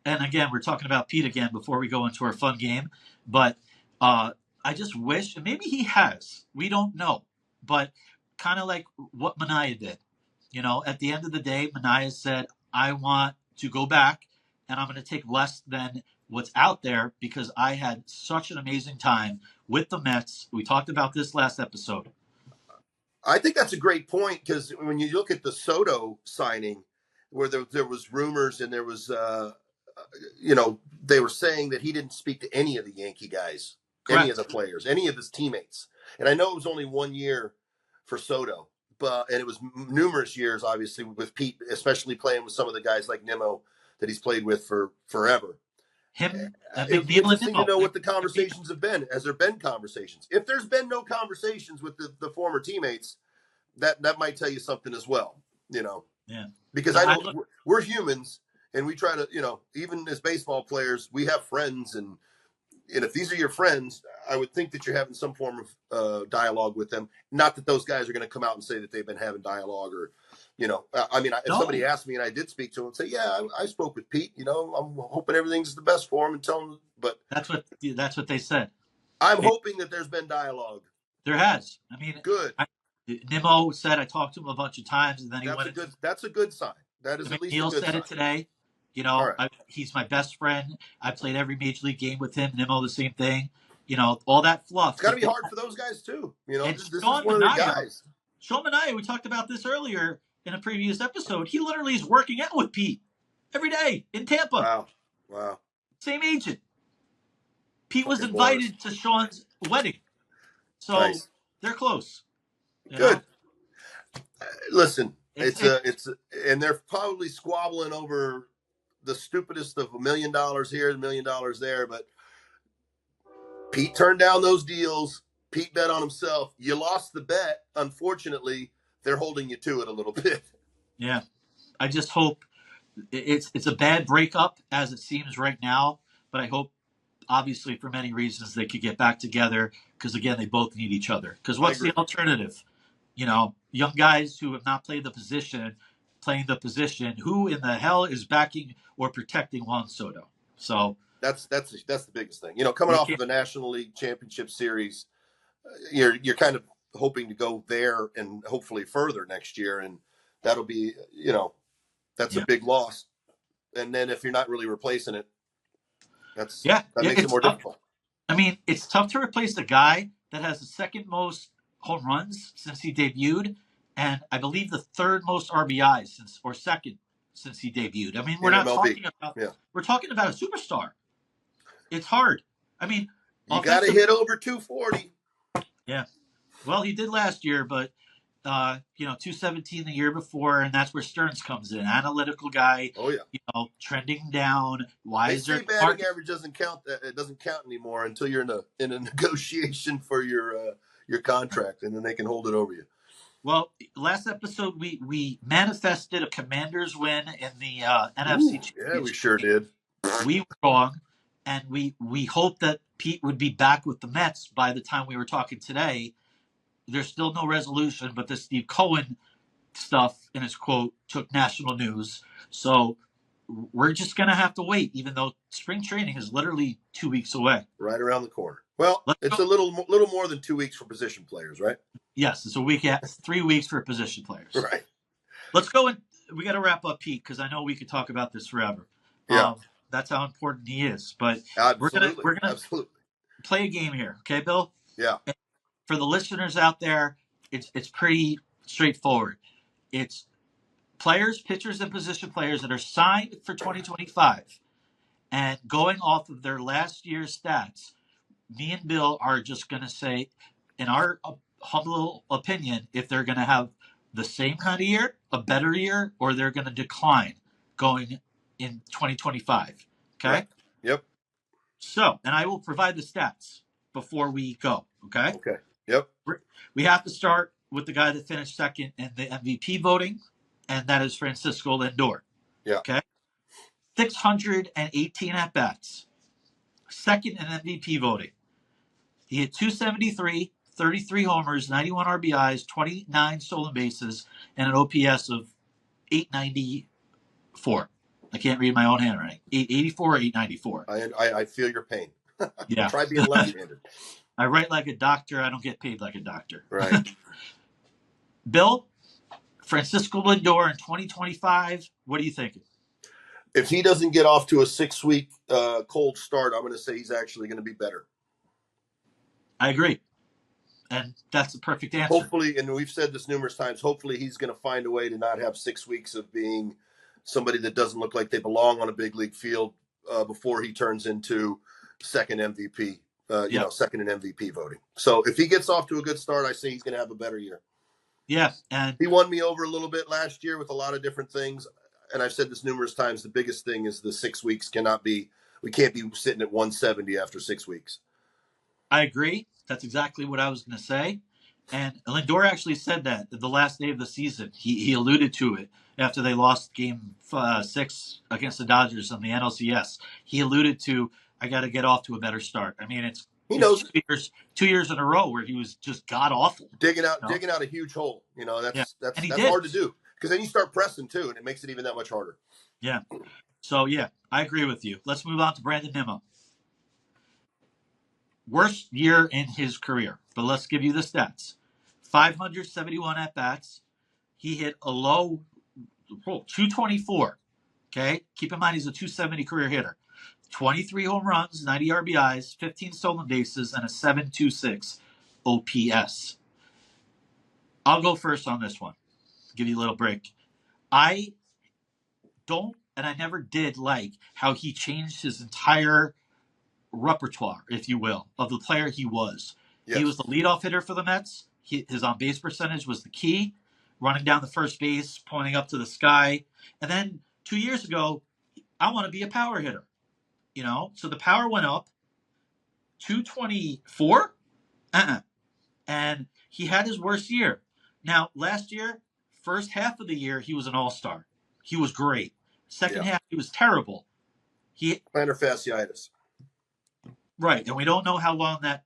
And again, we're talking about Pete again before we go into our fun game. But I just wish, and maybe he has. We don't know. But kind of like what Mania did. At the end of the day, Mania said, I want to go back and I'm going to take less than what's out there because I had such an amazing time with the Mets. We talked about this last episode. I think that's a great point because when you look at the Soto signing, where there was rumors and there was, they were saying that he didn't speak to any of the Yankee guys, Correct. Any of the players, any of his teammates. And I know it was only 1 year for Soto, and it was numerous years, obviously, with Pete, especially playing with some of the guys like Nimmo that he's played with for forever. It's interesting to know what the conversations have been. Has there been conversations? If there's been no conversations with the former teammates, that might tell you something as well, Yeah. Because I know we're humans and we try to, even as baseball players, we have friends. And if these are your friends, I would think that you're having some form of dialogue with them. Not that those guys are going to come out and say that they've been having dialogue or, if somebody asked me and I did speak to him and say, yeah, I spoke with Pete, I'm hoping everything's the best for him and tell him, but that's what they said. I'm hoping that there's been dialogue. There has. Good. Nimmo said I talked to him a bunch of times and then that's a good sign. That is at least a good sign. Neil said it today. He's my best friend. I played every major league game with him. Nimmo, the same thing. All that fluff. It's got to be hard for those guys too. This is one of the guys. Sean Mania, we talked about this earlier in a previous episode. He literally is working out with Pete every day in Tampa. Wow. Same agent. Pete was invited to Sean's wedding. So nice. They're close. Good. Listen, and they're probably squabbling over the stupidest of $1 million here, $1 million there, but Pete turned down those deals. Pete bet on himself. You lost the bet. Unfortunately, they're holding you to it a little bit. Yeah. I just hope it's a bad breakup as it seems right now, but I hope, obviously, for many reasons, they could get back together because, again, they both need each other. Because what's the alternative? Young guys who have not played the position, playing the position, who in the hell is backing or protecting Juan Soto? So that's the biggest thing. Coming off of the National League Championship Series, you're kind of hoping to go there and hopefully further next year, and that'll be that's a big loss. And then if you're not really replacing it, that makes it more difficult. I mean, it's tough to replace the guy that has the second most home runs since he debuted, and I believe the third most RBIs second since he debuted. I mean, we're talking about a superstar. It's hard. I mean, you got to hit over 240. Yeah. Well, he did last year, but 217 the year before, and that's where Stearns comes in. Analytical guy. Oh yeah. Trending down. Wiser. They say batting average doesn't count. It doesn't count anymore until you're in a negotiation for your contract, and then they can hold it over you. Well, last episode we manifested a Commanders win in the NFC Championship. Yeah, we sure did. We were wrong, and we hoped that Pete would be back with the Mets by the time we were talking today. There's still no resolution, but the Steve Cohen stuff in his quote took national news. So we're just going to have to wait, even though spring training is literally 2 weeks away. Right around the corner. Well, it's a little more than 2 weeks for position players, right? Yes, it's a week 3 weeks for position players. Right. Let's go and we got to wrap up Pete because I know we could talk about this forever. Yeah. That's how important he is. But absolutely. we're gonna play a game here, okay, Bill? Yeah. And for the listeners out there, it's pretty straightforward. It's players, pitchers, and position players that are signed for 2025, and going off of their last year's stats, me and Bill are just going to say, in our humble opinion, if they're going to have the same kind of year, a better year, or they're going to decline going in 2025. Okay? Right. Yep. So, and I will provide the stats before we go. Okay? Okay. Yep. We have to start with the guy that finished second in the MVP voting, and that is Francisco Lindor. Yeah. Okay? 618 at-bats. Second in MVP voting. He hit 273, 33 homers, 91 RBIs, 29 stolen bases, and an OPS of 894. I can't read my own handwriting. 884 or 894. I feel your pain. Yeah. Try being left-handed. I write like a doctor. I don't get paid like a doctor. Right. Bill, Francisco Lindor in 2025, what are you thinking? If he doesn't get off to a 6-week cold start, I'm going to say he's actually going to be better. I agree. And that's the perfect answer. Hopefully, and we've said this numerous times, hopefully he's going to find a way to not have 6 weeks of being somebody that doesn't look like they belong on a big league field before he turns into second MVP, second in MVP voting. So if he gets off to a good start, I say he's going to have a better year. Yeah. And he won me over a little bit last year with a lot of different things. And I've said this numerous times. The biggest thing is the 6 weeks we can't be sitting at 170 after 6 weeks. I agree. That's exactly what I was going to say. And Lindor actually said that the last day of the season. He alluded to it after they lost game 6 against the Dodgers on the NLCS. He alluded to, I got to get off to a better start. I mean, he knows 2 years in a row where he was just god awful. Digging out a huge hole. That's hard to do. Because then you start pressing, too, and it makes it even that much harder. Yeah. So, yeah, I agree with you. Let's move on to Brandon Nimmo. Worst year in his career, but let's give you the stats. 571 at-bats. He hit a low 224. Okay? Keep in mind he's a 270 career hitter. 23 home runs, 90 RBIs, 15 stolen bases, and a 726 OPS. I'll go first on this one. Give you a little break. I don't, and I never did like how he changed his entire repertoire, if you will, of the player he was. Yes. He was the leadoff hitter for the Mets. His on-base percentage was the key, running down the first base, pointing up to the sky. And then 2 years ago, I want to be a power hitter. So the power went up 224, and he had his worst year. Now, last year, first half of the year, he was an all-star. He was great. Second half, he was terrible. Plantar fasciitis. Right, and we don't know how long that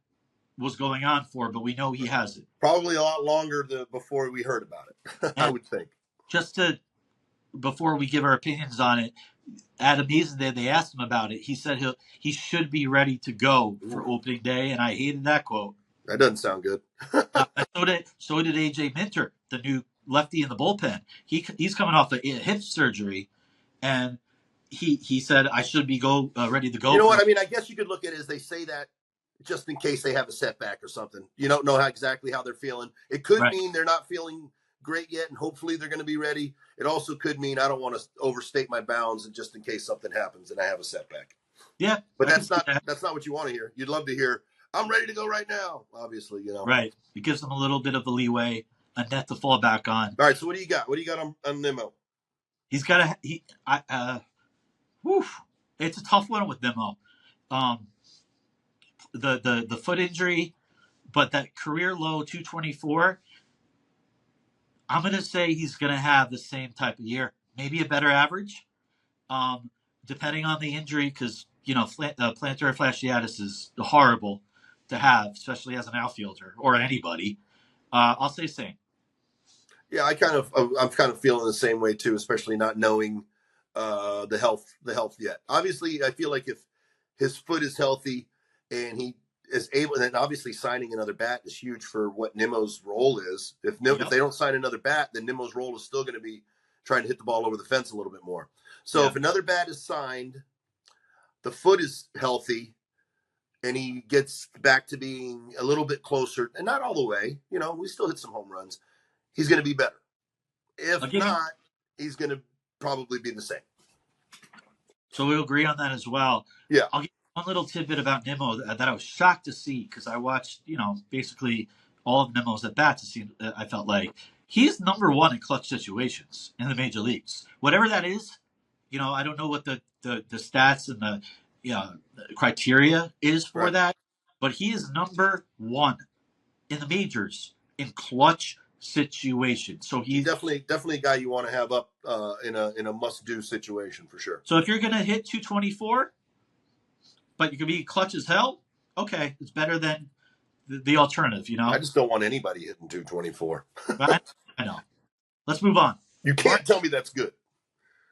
was going on for, but we know he has it. Probably a lot longer before we heard about it, I would think. Before we give our opinions on it, at Amazin, they asked him about it. He said he should be ready to go for opening day, and I hated that quote. That doesn't sound good. So did AJ Minter, the new lefty in the bullpen. He's coming off a hip surgery, and he said I should be ready to go. You know what? I mean, I guess you could look at it as they say that just in case they have a setback or something. You don't know exactly how they're feeling. It could mean they're not feeling great yet, and hopefully they're going to be ready. It also could mean I don't want to overstate my bounds, and just in case something happens and I have a setback. Yeah, but that's not what you want to hear. You'd love to hear, I'm ready to go right now. Obviously, Right. It gives them a little bit of the leeway, a net to fall back on. All right. So what do you got? What do you got on Nimmo? He's got it's a tough one with Nimmo. The foot injury, but that career low 224. I'm going to say he's going to have the same type of year, maybe a better average, depending on the injury, because, plantar fasciitis is horrible to have, especially as an outfielder or anybody. I'll say same. Yeah, I'm kind of feeling the same way too, especially not knowing the health yet. Obviously, I feel like if his foot is healthy and he is able, and then obviously signing another bat is huge for what Nimmo's role is. If they don't sign another bat, then Nimmo's role is still going to be trying to hit the ball over the fence a little bit more. So if another bat is signed, the foot is healthy, and he gets back to being a little bit closer, and not all the way, we still hit some home runs, he's going to be better. If not, he's going to probably be the same. So we'll agree on that as well. Yeah. I'll give you one little tidbit about Nimmo that I was shocked to see, because I watched, basically all of Nimmo's at bats. I felt like he's number one in clutch situations in the major leagues. Whatever that is, I don't know what the stats and the criteria is for that, but he is number one in the majors in clutch situation. So he's definitely a guy you want to have up in a must-do situation for sure. So if you're going to hit 224, but you can be clutch as hell, okay, it's better than the alternative, I just don't want anybody hitting 224. I know. Let's move on. You can't tell me that's good,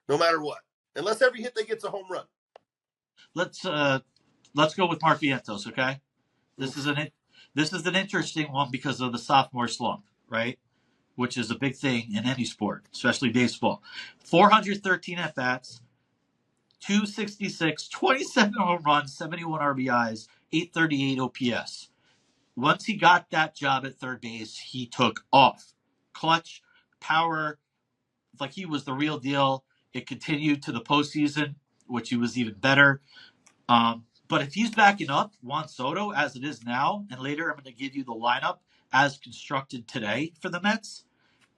no matter what, unless every hit they get's a home run. Let's go with Mark Vientos, okay? This is an interesting one because of the sophomore slump, right? Which is a big thing in any sport, especially baseball. 413 at-bats, 266, 27 home runs, 71 RBIs, 838 OPS. Once he got that job at third base, he took off. Clutch, power, like he was the real deal. It continued to the postseason, which he was even better. But if he's backing up Juan Soto as it is now, and later I'm going to give you the lineup as constructed today for the Mets,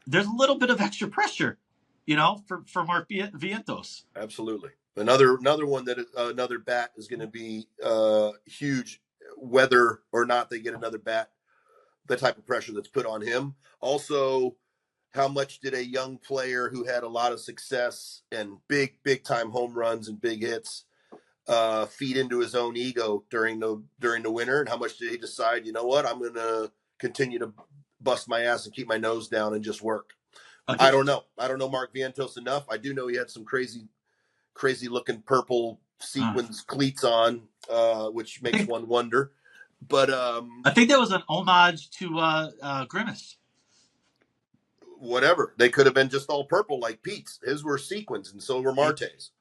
there's a little bit of extra pressure, for Mark Vientos. Absolutely. Another one that another bat is going to be huge, whether or not they get another bat, the type of pressure that's put on him. Also, how much did a young player who had a lot of success and big time home runs and big hits feed into his own ego during the winter, and how much did he decide, I'm going to continue to bust my ass and keep my nose down and just work? Okay. I don't know Mark Vientos enough. I do know he had some crazy looking purple sequins cleats on, which makes one wonder. But I think that was an homage to Grimace. Whatever. They could have been just all purple like Pete's. His were sequins, and so were Marte's.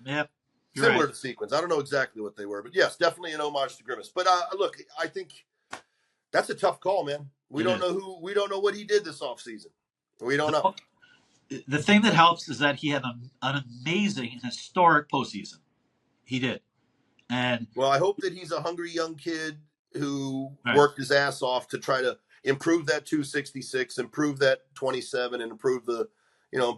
Yep. Similar to sequins. I don't know exactly what they were, but yes, definitely an homage to Grimace. But look, I think that's a tough call, man. We don't know what he did this offseason. We don't know. The thing that helps is that he had an amazing and historic postseason. He did. And well, I hope that he's a hungry young kid who worked his ass off to try to improve that 266, improve that 27, and improve the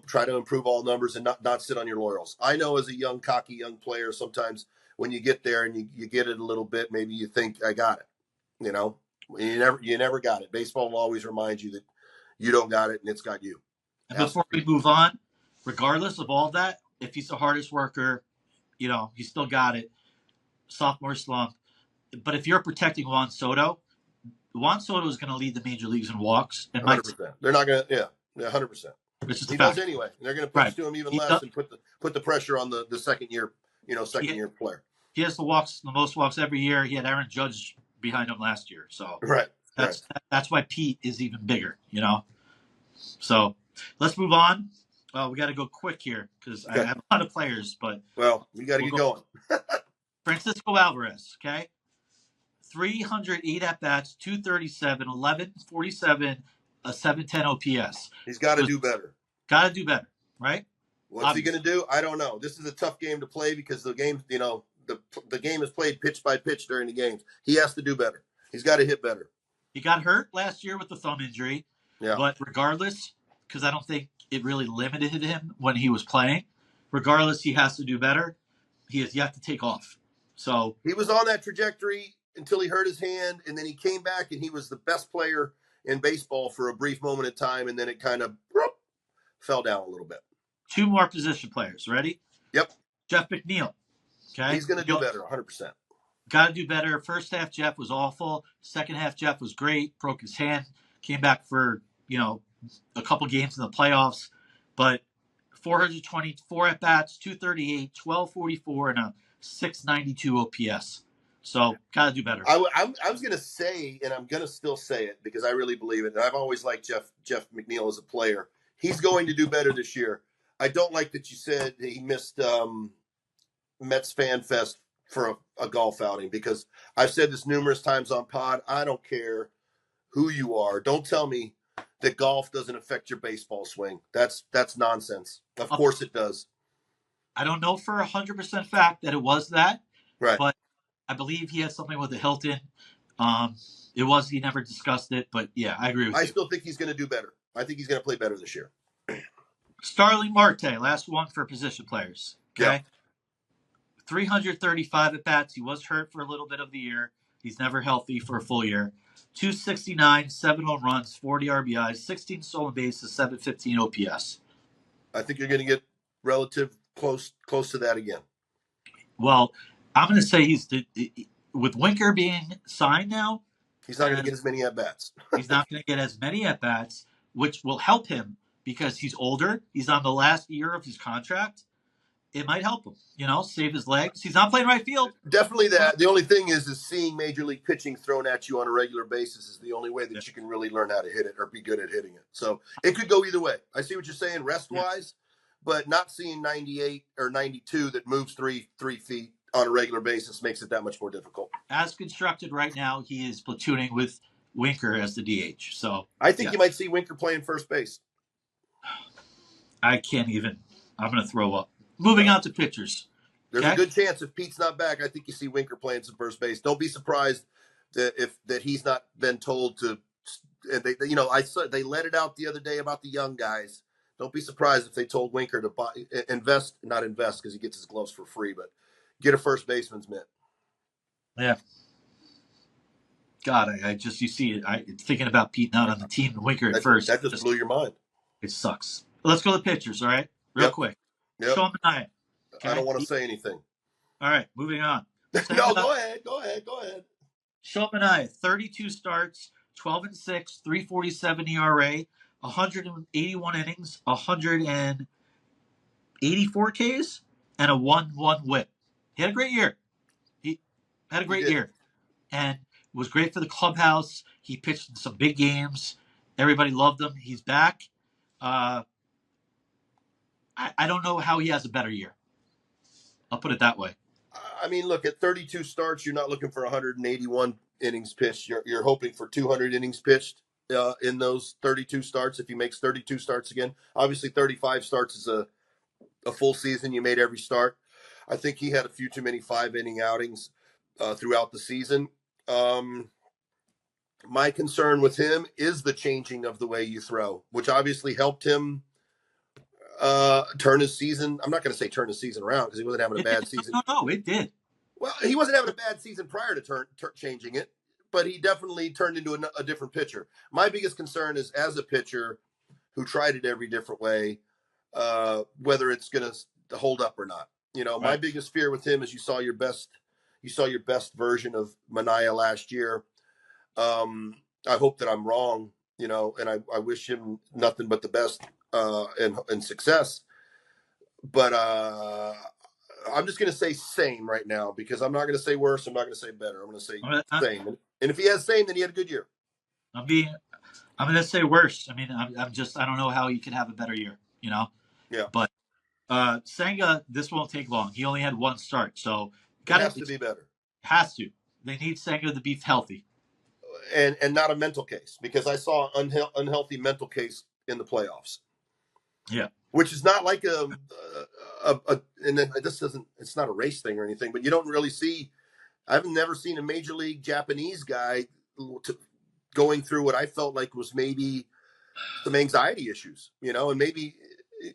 try to improve all numbers and not sit on your laurels. I know as a young, cocky young player, sometimes when you get there and you get it a little bit, maybe you think I got it. You never got it. Baseball will always remind you that you don't got it and it's got you. And before we move on, regardless of all that, if he's the hardest worker, he still got it. Sophomore slump. But if you're protecting Juan Soto is going to lead the major leagues in walks. And 100%. They're not going to, 100%. It's just he a fact. does anyway. And they're going to pitch to him even less and put the pressure on the second year, year player. He has the most walks every year. He had Aaron Judge behind him last year. So that's why Pete is even bigger, So let's move on. We got to go quick here because I have a lot of players, but you got to get going. Francisco Alvarez, okay, 308 at bats, 237, 1147, a 710 OPS. He's got to do better. Got to do better, right? What's he going to do? I don't know. This is a tough game to play because the game, the game is played pitch by pitch during the games. He has to do better. He's got to hit better. He got hurt last year with the thumb injury. Yeah. But regardless, because I don't think it really limited him when he was playing, regardless, he has to do better. He has yet to take off. So he was on that trajectory until he hurt his hand, and then he came back, and he was the best player in baseball for a brief moment of time, and then it kind of fell down a little bit. 2 more position players. Ready? Yep. Jeff McNeil. Okay. He's going to do better, 100%. Got to do better. First half, Jeff was awful. Second half, Jeff was great. Broke his hand. Came back for, a couple games in the playoffs. But 424 at-bats, 238, 1244, and a 692 OPS. So, got to do better. I was going to say, and I'm going to still say it because I really believe it, and I've always liked Jeff McNeil as a player. He's going to do better this year. I don't like that you said he missed Mets Fan Fest for a golf outing because I've said this numerous times on pod. I don't care who you are. Don't tell me that golf doesn't affect your baseball swing. That's nonsense. Of course it does. I don't know for 100% fact that it was that. Right. But I believe he had something with the Hilton. He never discussed it, but yeah, I agree with you. I still think he's going to do better. I think he's going to play better this year. Starling Marte, last one for position players. Okay. Yeah. 335 at bats. He was hurt for a little bit of the year. He's never healthy for a full year. 269, 7 home runs, 40 RBIs, 16 stolen bases, 715 OPS. I think you're going to get relative close to that again. Well, I'm going to say with Winker being signed now, he's not going to get as many at bats. He's not going to get as many at bats, which will help him because he's older. He's on the last year of his contract. It might help him, save his legs. He's not playing right field. Definitely that. The only thing is seeing major league pitching thrown at you on a regular basis is the only way that you can really learn how to hit it or be good at hitting it. So it could go either way. I see what you're saying rest-wise, but not seeing 98 or 92 that moves 3 feet on a regular basis makes it that much more difficult. As constructed right now, he is platooning with Winker as the DH. So I think you might see Winker playing first base. I can't even. I'm going to throw up. Moving on to pitchers. There's a good chance if Pete's not back, I think you see Winker playing some first base. Don't be surprised that he's not been told to. They let it out the other day about the young guys. Don't be surprised if they told Winker to not invest because he gets his gloves for free, but get a first baseman's mitt. Yeah. God, you see it. Thinking about Pete not on the team and Winker at first. That just blew your mind. It sucks. Let's go to the pitchers, all right? Real quick. Yep. Sean Manaea. Okay? I don't want to say anything. All right, moving on. No, go ahead. Sean Manaea, 32 starts, 12-6, 3.47 ERA, 181 innings, 184 Ks, and a 1-1 WHIP. He had a great year. And was great for the clubhouse. He pitched in some big games. Everybody loved him. He's back. I don't know how he has a better year. I'll put it that way. I mean, look, at 32 starts, you're not looking for 181 innings pitched. You're hoping for 200 innings pitched in those 32 starts if he makes 32 starts again. Obviously, 35 starts is a full season. You made every start. I think he had a few too many 5-inning outings throughout the season. My concern with him is the changing of the way you throw, which obviously helped him turn his season. I'm not going to say turn his season around because he wasn't having a bad season. No, it did. Well, he wasn't having a bad season prior to changing it, but he definitely turned into a different pitcher. My biggest concern is as a pitcher who tried it every different way, whether it's going to hold up or not. You know, my biggest fear with him is you saw your best version of Manaea last year. I hope that I'm wrong, you know, and I wish him nothing but the best and success. But I'm just going to say same right now because I'm not going to say worse. I'm not going to say better. I'm going to say same. And if he has same, then he had a good year. I'm going to say worse. I mean, I don't know how he could have a better year, you know? Yeah. But Senga, this won't take long. He only had one start, so it has to be better. Has to. They need Senga to be healthy. And not a mental case because I saw an unhealthy mental case in the playoffs. Yeah. Which is not like and then it's not a race thing or anything, but you don't really see, I've never seen a major league Japanese guy going through what I felt like was maybe some anxiety issues, you know, and maybe,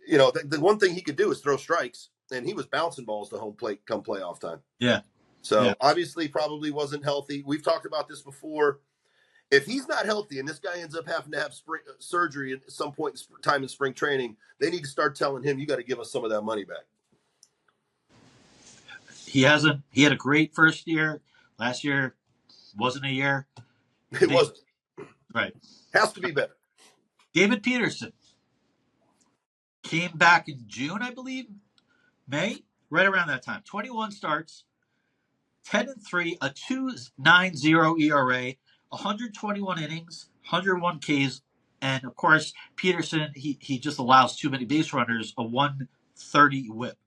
you know, the one thing he could do is throw strikes, and he was bouncing balls to home plate come playoff time. Yeah. So obviously probably wasn't healthy. We've talked about this before. If he's not healthy and this guy ends up having to have surgery at some point in time in spring training, they need to start telling him, you got to give us some of that money back. He had a great first year. Last year wasn't a year. It wasn't. Right. Has to be better. David Peterson came back in June, I believe, May, right around that time. 21 starts, 10-3, a 2.90 ERA, 121 innings, 101 Ks, and of course Peterson he just allows too many base runners, a 130 WHIP.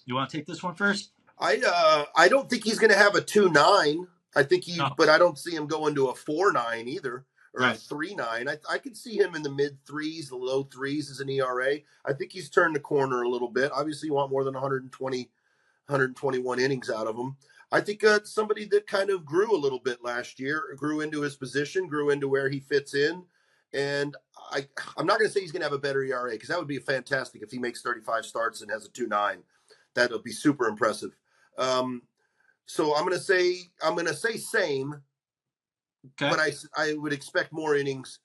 You want to take this one first? I don't think he's going to have a 2.9. I think but I don't see him going to a 4.9 either, or a 3.9. I could see him in the mid threes, the low threes as an ERA. I think he's turned the corner a little bit. Obviously, you want more than 121 innings out of him. I think somebody that kind of grew a little bit last year, grew into his position, grew into where he fits in. And I'm not going to say he's going to have a better ERA because that would be fantastic if he makes 35 starts and has a 2.9. That would be super impressive. So I'm going to say same, but I would expect more innings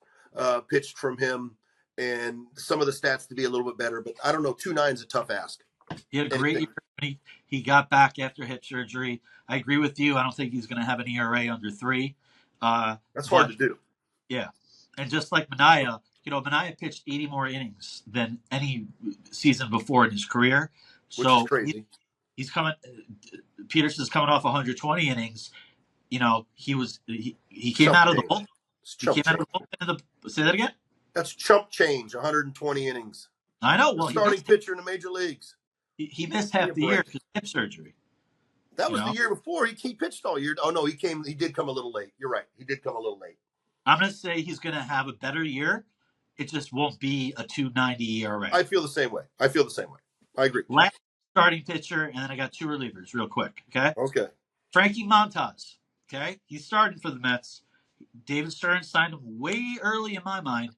pitched from him and some of the stats to be a little bit better. But I don't know, 2.9 is a tough ask. He had a great year. He got back after hip surgery. I agree with you. I don't think he's going to have an ERA under 3. That's hard to do. Yeah. And just like Manaea, Manaea pitched 80 more innings than any season before in his career. Which is crazy. He's coming. Peterson's coming off 120 innings. You know, he came out of the bullpen. He came out of the bullpen. Say that again? That's chump change, 120 innings. I know. Well, starting pitcher in the major leagues. He missed half the year because of hip surgery. That was the year before. He pitched all year. Oh, no, he did come a little late. You're right. He did come a little late. I'm going to say he's going to have a better year. It just won't be a 2.90 ERA. I feel the same way. I agree. Last starting pitcher, and then I got 2 relievers real quick, okay? Okay. Frankie Montas, okay? He started for the Mets. David Stern signed him way early in my mind,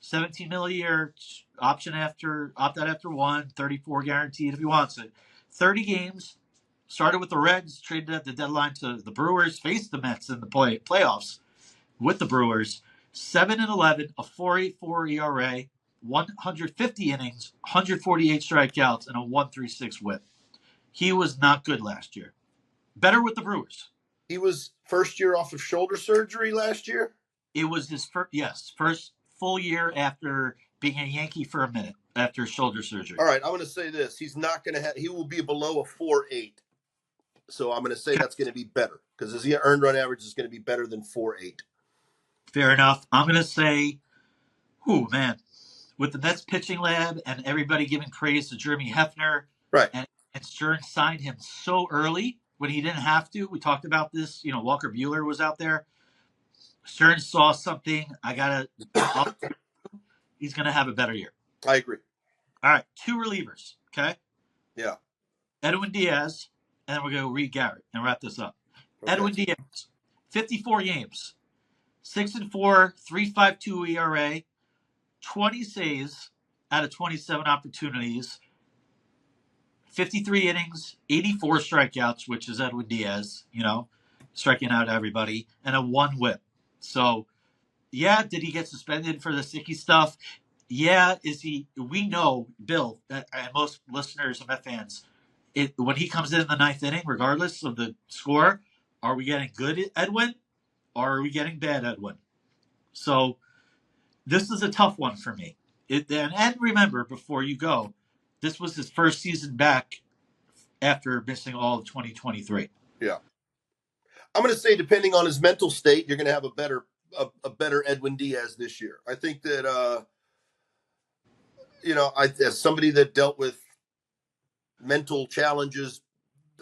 17 million a year, opt out after 1, 34 guaranteed if he wants it. 30 games, started with the Reds, traded at the deadline to the Brewers, faced the Mets in the playoffs with the Brewers. 7-11, a 4.84 ERA, 150 innings, 148 strikeouts, and a 1.36 WHIP. He was not good last year. Better with the Brewers. He was first year off of shoulder surgery last year? It was his first full year after being a Yankee for a minute after shoulder surgery. All right, I'm going to say this. He's not going to he will be below a 4.8. So I'm going to say that's going to be better because his earned run average is going to be better than 4.8. Fair enough. I'm going to say, with the Mets pitching lab and everybody giving praise to Jeremy Hefner, right? And Stern signed him so early when he didn't have to. We talked about this. Walker Buehler was out there. Stern saw something. He's going to have a better year. I agree. All right, 2 relievers. Okay. Yeah. Edwin Diaz, and then we're going to read Garrett and wrap this up. Okay. Edwin Diaz, 54 games, 6-4, 3.52 ERA, 20 saves, out of 27 opportunities, 53 innings, 84 strikeouts, which is Edwin Diaz, striking out everybody, and a 1 whip. So, yeah, did he get suspended for the sticky stuff? Yeah, is he? We know, Bill, and most listeners and Met fans, when he comes in the ninth inning, regardless of the score, are we getting good Edwin or are we getting bad Edwin? So this is a tough one for me. And remember, before you go, this was his first season back after missing all of 2023. Yeah. I'm going to say, depending on his mental state, you're going to have a better Edwin Diaz this year. I think that, as somebody that dealt with mental challenges,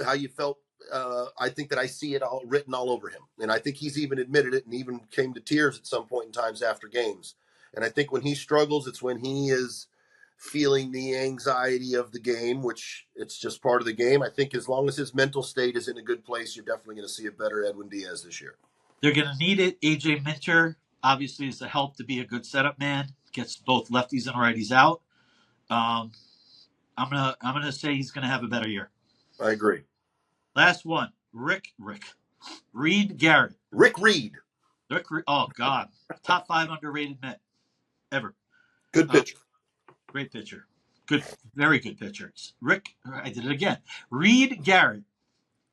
how you felt, I think that I see it all written all over him. And I think he's even admitted it and even came to tears at some point in times after games. And I think when he struggles, it's when he is feeling the anxiety of the game, which it's just part of the game. I think as long as his mental state is in a good place, you're definitely going to see a better Edwin Diaz this year. They're going to need it. AJ Minter obviously is a help to be a good setup man. Gets both lefties and righties out. I'm gonna say he's gonna have a better year. I agree. Last one, Reed Garrett. Rick Reed. Oh God, top 5 underrated Met ever. Good pitcher. Great pitcher. Good, very good pitcher. I did it again. Reed Garrett,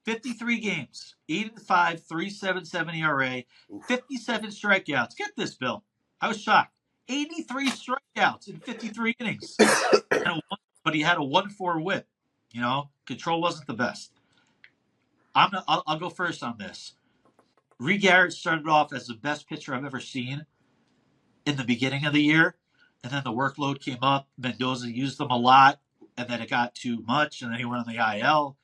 53 games, 8-5, 3.77 ERA, 57 strikeouts. Get this, Bill. I was shocked. 83 strikeouts in 53 innings. But he had a 1-4 whip. Control wasn't the best. I'll go first on this. Reed Garrett started off as the best pitcher I've ever seen in the beginning of the year, and then the workload came up. Mendoza used them a lot, and then it got too much, and then he went on the IL.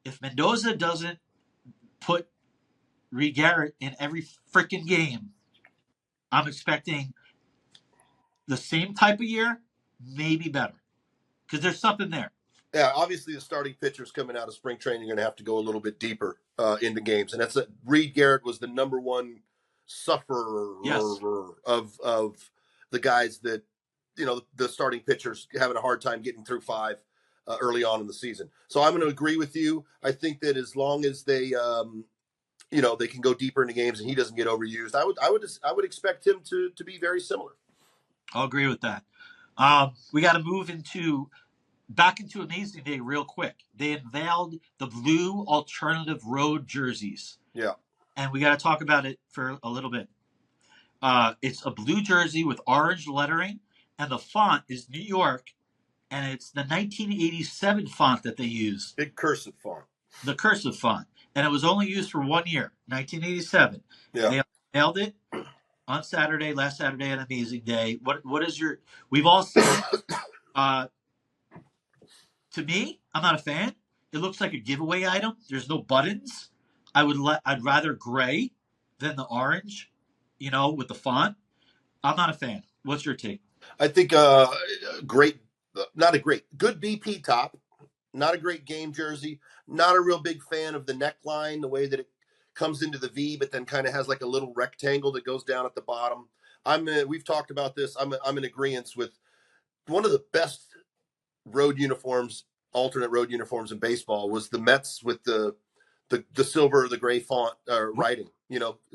If Mendoza doesn't put Reed Garrett in every freaking game, I'm expecting the same type of year, maybe better, because there's something there. Yeah, obviously the starting pitchers coming out of spring training are going to have to go a little bit deeper into games, and Reed Garrett was the number one sufferer of the guys that the starting pitchers having a hard time getting through 5 early on in the season. So I'm going to agree with you. I think that as long as they they can go deeper into games and he doesn't get overused, I would expect him to be very similar. I'll agree with that. We got to move back into Amazing Day real quick. They unveiled the blue alternative road jerseys. Yeah. And we got to talk about it for a little bit. It's a blue jersey with orange lettering, and the font is New York, and it's the 1987 font that they use. Big cursive font. The cursive font. And it was only used for 1 year, 1987. Yeah. They unveiled it on last Saturday on Amazing Day. What is we've all seen it. To me, I'm not a fan. It looks like a giveaway item. There's no buttons. I'd rather gray than the orange, with the font. I'm not a fan. What's your take? I think good BP top, not a great game jersey. Not a real big fan of the neckline, the way that it comes into the V, but then kind of has like a little rectangle that goes down at the bottom. We've talked about this. I'm in agreement with one of the best alternate road uniforms in baseball was the Mets with the silver or the gray font writing,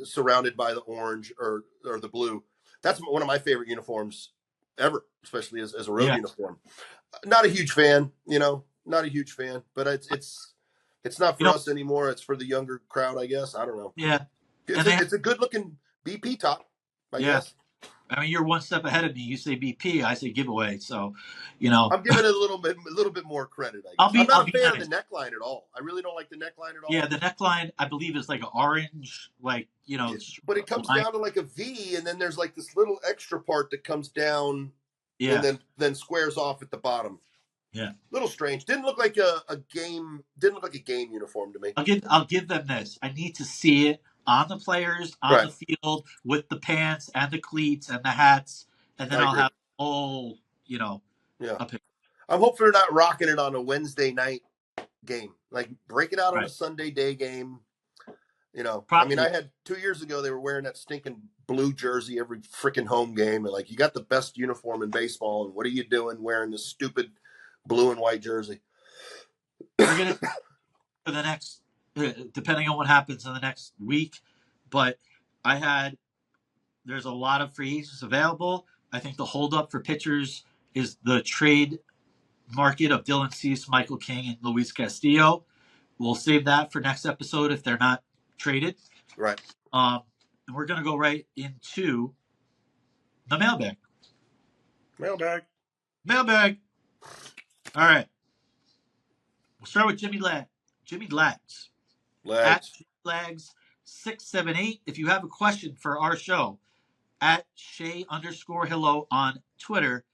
surrounded by the orange or the blue. That's one of my favorite uniforms ever, especially as a road uniform. Not a huge fan, but it's not for us anymore. It's for the younger crowd, I guess. I don't know. Yeah. It's a good looking BP top, I guess. I mean, you're one step ahead of me. You say BP, I say giveaway. So, I'm giving it a little bit more credit, I guess. I'm not a fan of the neckline at all. I really don't like the neckline at all. Yeah, the neckline, I believe, is like an orange, but it comes down to like a V, and then there's like this little extra part that comes down and then squares off at the bottom. Yeah. Little strange. Didn't look like a game uniform to me. I'll give them this. I need to see it on the players, on the field, with the pants and the cleats and the hats, and then I'll have a whole, I'm hoping they're not rocking it on a Wednesday night game. Like, break it out on a Sunday day game. You know, I mean, Probably. I had 2 years ago, they were wearing that stinking blue jersey every freaking home game. And like, you got the best uniform in baseball. And what are you doing wearing this stupid blue and white jersey? We're going to for the next, depending on what happens in the next week. But there's a lot of free agents available. I think the holdup for pitchers is the trade market of Dylan Cease, Michael King, and Luis Castillo. We'll save that for next episode if they're not traded. Right. And we're going to go right into the mailbag. Mailbag. Mailbag. All right. We'll start with Jimmy Lags. At Lags678. If you have a question for our show, at Shay_Hello on Twitter.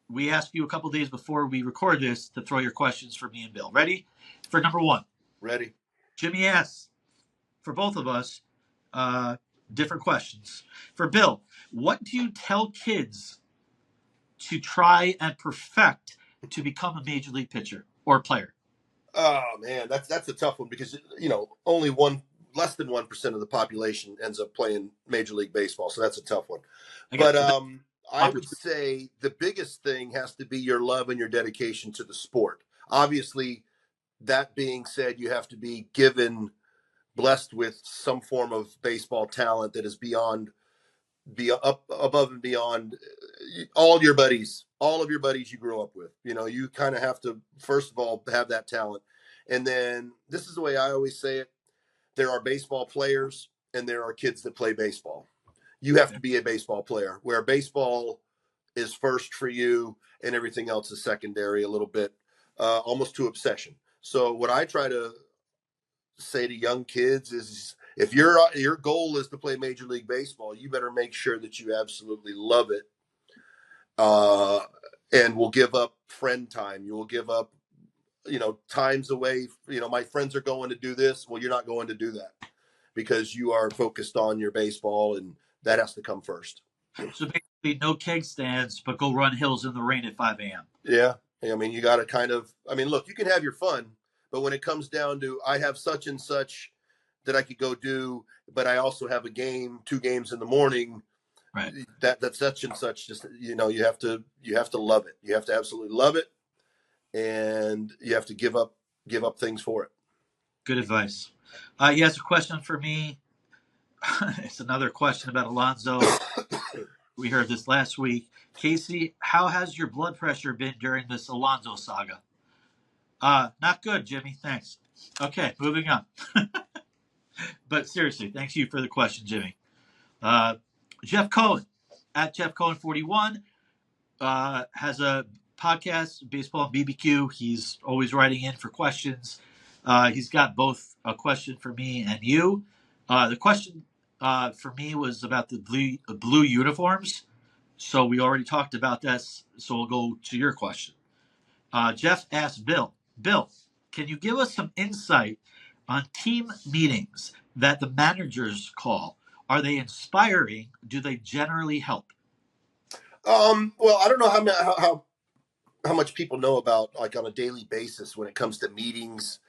We ask you a couple days before we record this to throw your questions for me and Bill. Ready? For number one. Ready. Jimmy asks, for both of us, different questions. For Bill, what do you tell kids to try and perfect to become a major league pitcher or player? Oh man, that's a tough one because only less than 1% of the population ends up playing Major League Baseball, so that's a tough one. But I would say the biggest thing has to be your love and your dedication to the sport. Obviously, that being said, you have to be blessed with some form of baseball talent that is up above and beyond all of your buddies you grew up with. You kind of have to, first of all, have that talent. And then this is the way I always say it. There are baseball players and there are kids that play baseball. You have to be a baseball player, where baseball is first for you and everything else is secondary a little bit, almost to obsession. So what I try to say to young kids is, if your goal is to play Major League Baseball, you better make sure that you absolutely love it, and will give up friend time. You will give up, times away. My friends are going to do this. Well, you're not going to do that because you are focused on your baseball, and that has to come first. So basically, no keg stands, but go run hills in the rain at 5 a.m. Yeah. I mean, you got to look, you can have your fun, but when it comes down to, I have such and such that I could go do, but I also have 2 games in the morning. Right. That's such and such. Just, you have to love it. You have to absolutely love it. And you have to give up things for it. Good advice. He has a question for me. It's another question about Alonso. We heard this last week. Casey, how has your blood pressure been during this Alonso saga? Not good, Jimmy. Thanks. Okay, moving on. But seriously, thank you for the question, Jimmy. Jeff Cohen, at Jeff Cohen 41, has a podcast, Baseball and BBQ. He's always writing in for questions. He's got both a question for me and you. The question for me was about the blue uniforms. So we already talked about this. So we'll go to your question. Jeff asked Bill, can you give us some insight on team meetings that the managers call? Are they inspiring? Do they generally help? Well, I don't know how much people know about, like, on a daily basis when it comes to meetings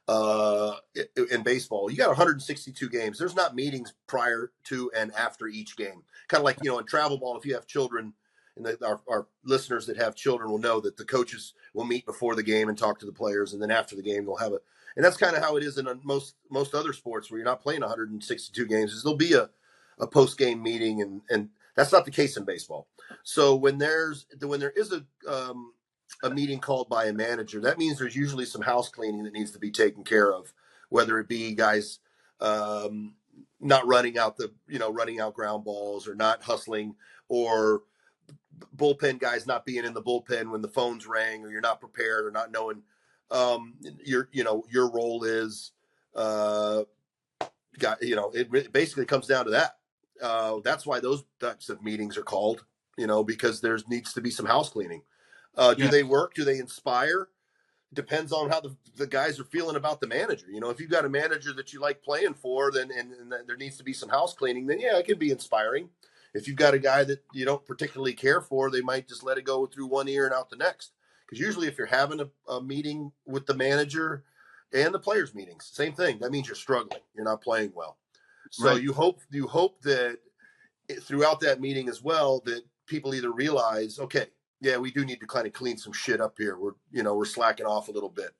in baseball. You got 162 games. There's not meetings prior to and after each game. Kind of like, in travel ball, if you have children, and our listeners that have children will know that the coaches will meet before the game and talk to the players, and then after the game they'll have and that's kind of how it is in most other sports where you're not playing 162 games. Is there'll be a post game meeting, and that's not the case in baseball. So when there is a meeting called by a manager, that means there's usually some house cleaning that needs to be taken care of, whether it be guys not running out ground balls, or not hustling, or bullpen guys not being in the bullpen when the phones rang, or you're not prepared, or not knowing your role is it basically comes down to that. That's why those types of meetings are called, because there needs to be some house cleaning. Do they work? Do they inspire? Depends on how the guys are feeling about the manager. If you've got a manager that you like playing for, then and there needs to be some house cleaning, then yeah, it can be inspiring. If you've got a guy that you don't particularly care for, they might just let it go through one ear and out the next. Because usually if you're having a meeting with the manager, And the players' meetings, same thing. That means you're struggling. You're not playing well. So Right. you hope that throughout that meeting as well, that people either realize, okay, yeah, we do need to kind of clean some shit up here. We're slacking off a little bit.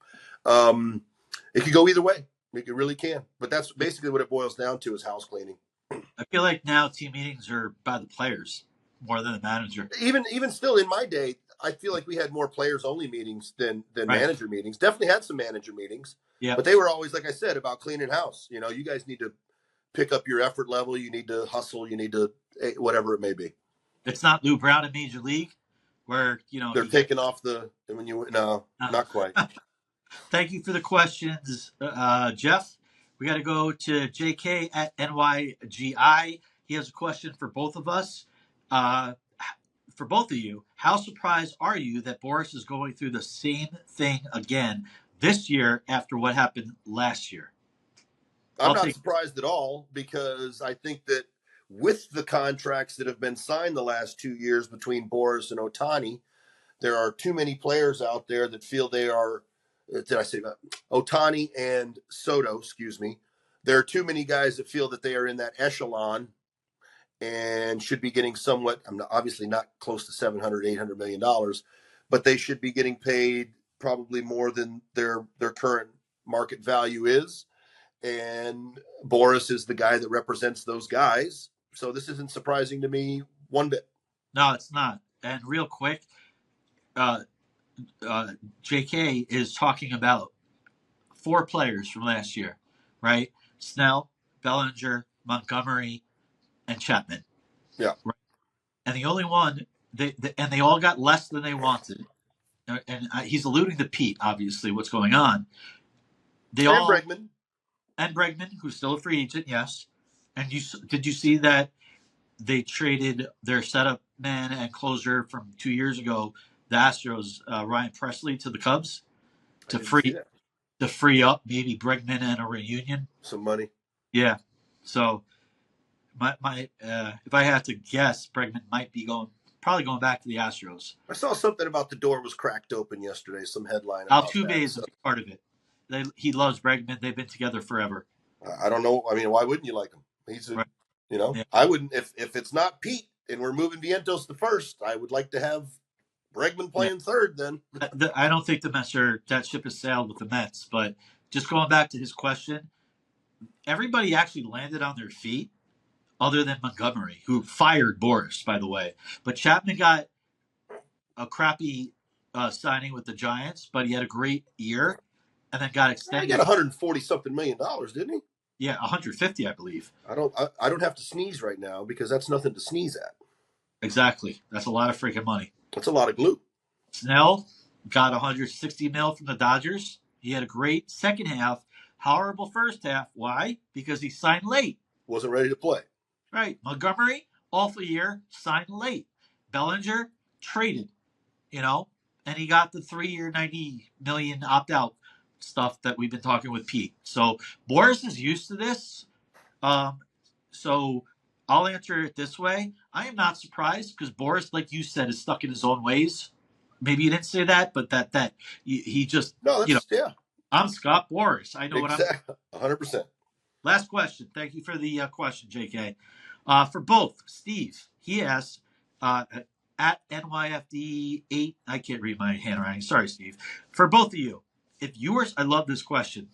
It could go either way. It really can. But that's basically what it boils down to, is house cleaning. I feel like now team meetings are by the players more than the manager. Even still, in my day, I feel like we had more players only meetings than Right. manager meetings. Definitely had some manager meetings. Yeah. But they were always, like I said, about cleaning house. You guys need to pick up your effort level. You need to hustle. You need to, whatever it may be. It's not Lou Brown in Major League where, they're taking off no, not quite. Thank you for the questions, Jeff. We got to go to JK at NYGI. He has a question for both of us. For both of you, how surprised are you that Boras is going through the same thing again this year after what happened last year? I'm not surprised at all, because I think that with the contracts that have been signed the last 2 years between Boras and Ohtani, there are too many players out there that feel they are, did I say that? Ohtani and Soto, excuse me. There are too many guys that feel that they are in that echelon and should be getting somewhat, obviously not close to $700, $800 million, but they should be getting paid probably more than their current market value is. And Boras is the guy that represents those guys. So this isn't surprising to me one bit. No, it's not. And real quick, JK is talking about 4 players from last year, right? Snell, Bellinger, Montgomery, and Chapman. Yeah. Right? And the only one, they all got less than they wanted. And he's alluding to Pete, obviously, what's going on. Bregman. And Bregman, who's still a free agent, yes. And did you see that they traded their setup man and closer from 2 years ago, the Astros, Ryan Presley, to the Cubs to free up maybe Bregman and a reunion? Some money. Yeah. So my if I had to guess, Bregman might be probably going back to the Astros. I saw something about the door was cracked open yesterday. Some headline. Altuve is a big part of it. He loves Bregman. They've been together forever. I don't know. I mean, why wouldn't you like him? He's right. Yeah. I wouldn't if it's not Pete and we're moving Vientos to first. I would like to have Bregman playing third. Then I don't think the Mets that ship has sailed with the Mets. But just going back to his question, everybody actually landed on their feet, other than Montgomery, who fired Boras, by the way. But Chapman got a crappy signing with the Giants, but he had a great year, and then got extended. He got $140-something million, didn't he? Yeah, 150, I believe. I don't have to sneeze right now, because that's nothing to sneeze at. Exactly. That's a lot of freaking money. That's a lot of glue. Snell got $160 million from the Dodgers. He had a great second half, horrible first half. Why? Because he signed late. Wasn't ready to play. Right. Montgomery, awful year, signed late. Bellinger, traded, and he got the 3-year, $90 million opt-out stuff that we've been talking with Pete. So Boras is used to this. So I'll answer it this way. I am not surprised, because Boras, like you said, is stuck in his own ways. Maybe you didn't say that, but that he just, yeah. I'm Scott Boras. I know exactly. what I'm 100%. Last question. Thank you for the question, JK. For both, Steve, he asks, at NYFD8, I can't read my handwriting. Sorry, Steve. For both of you, I love this question.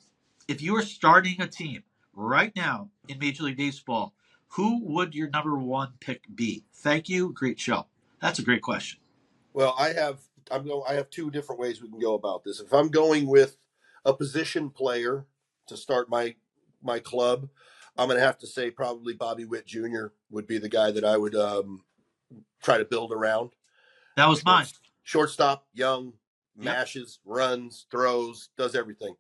If you are starting a team right now in Major League Baseball, who would your number 1 pick be? Thank you. Great show. That's a great question. Well, I have 2 different ways we can go about this. If I'm going with a position player to start my club, I'm going to have to say probably Bobby Witt Jr. would be the guy that I would try to build around. That was mine. Shortstop, young, mashes, runs, throws, does everything.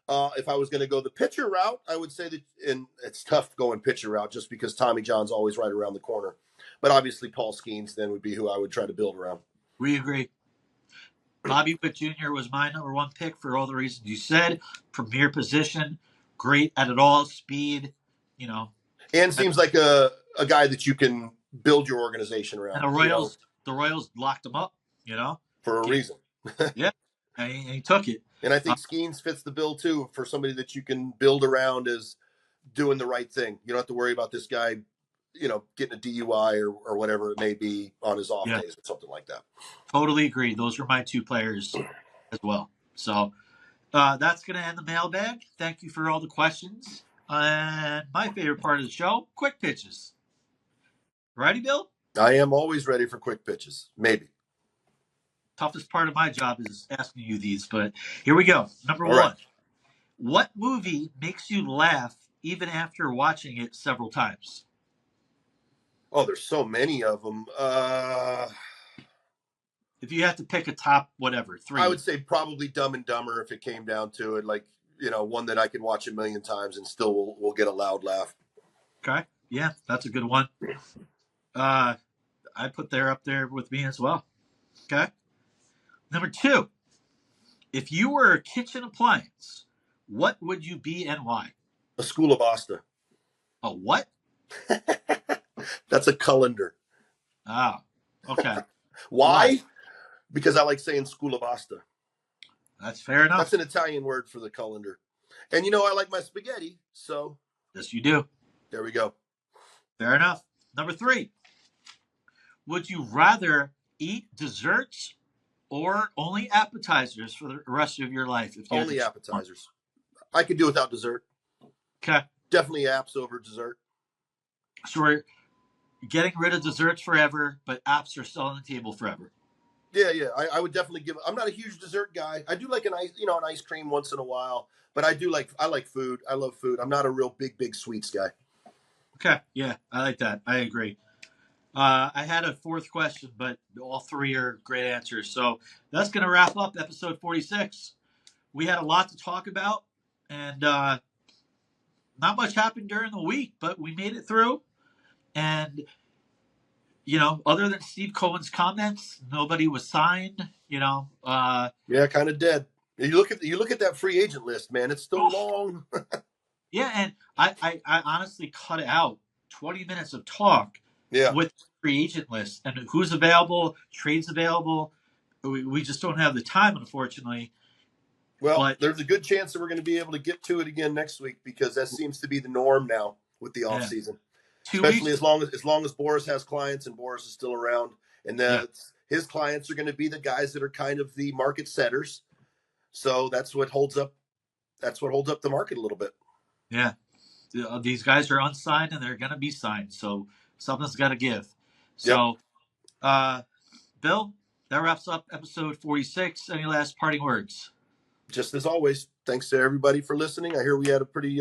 If I was going to go the pitcher route, I would say that, and it's tough going pitcher route just because Tommy John's always right around the corner. But obviously Paul Skeens then would be who I would try to build around. We agree. Bobby Witt Jr. was my number 1 pick for all the reasons you said. Premier position, great at it all, speed, And seems like a guy that you can build your organization around. And the Royals locked him up, for a reason. Yeah, and he took it. And I think Skeens fits the bill too for somebody that you can build around as doing the right thing. You don't have to worry about this guy, getting a DUI or whatever it may be on his off days or something like that. Totally agree. Those are my two players as well. So that's going to end the mailbag. Thank you for all the questions. And my favorite part of the show, quick pitches. Ready, Bill? I am always ready for quick pitches. Maybe. Toughest part of my job is asking you these, but here we go. Number All one. right. What movie makes you laugh even after watching it several times? Oh, there's so many of them. If you have to pick a top, whatever, 3. I would say probably Dumb and Dumber if it came down to it. Like, one that I could watch a million times and still will get a loud laugh. Okay. Yeah, that's a good one. I put up there with me as well. Okay. Number 2. If you were a kitchen appliance, what would you be and why? A School of Asta. A what? That's a colander. Ah, okay. Why? Because I like saying School of Asta. That's fair enough. That's an Italian word for the colander. And I like my spaghetti, so. Yes, you do. There we go. Fair enough. Number 3. Would you rather eat desserts or only appetizers for the rest of your life? If you only appetizers. I could do without dessert. Okay. Definitely apps over dessert. So we're getting rid of desserts forever, but apps are still on the table forever. Yeah. I would definitely I'm not a huge dessert guy. I do like an ice cream once in a while, but I like food. I love food. I'm not a real big sweets guy. Okay. Yeah, I like that. I agree. I had a 4th question, but all 3 are great answers. So that's going to wrap up episode 46. We had a lot to talk about, and not much happened during the week, but we made it through. And, other than Steve Cohen's comments, nobody was signed, Yeah, kind of dead. You look at that free agent list, man. It's still long. Yeah, and I honestly cut out 20 minutes of talk with the free agent list and who's available, trades available. We just don't have the time, unfortunately. Well, there's a good chance that we're going to be able to get to it again next week because that seems to be the norm now with the off season. Especially as long as Boras has clients and Boras is still around, and his clients are going to be the guys that are kind of the market setters. So that's what holds up the market a little bit. Yeah, these guys are unsigned and they're going to be signed, so something's got to give. So, Bill, that wraps up episode 46. Any last parting words? Just as always, thanks to everybody for listening. I hear we had a pretty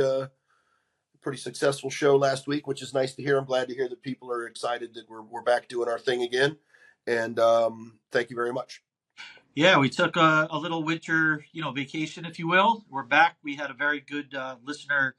successful show last week, which is nice to hear. I'm glad to hear that people are excited that we're back doing our thing again. And thank you very much. Yeah, we took a little winter, vacation, if you will. We're back. We had a very good listener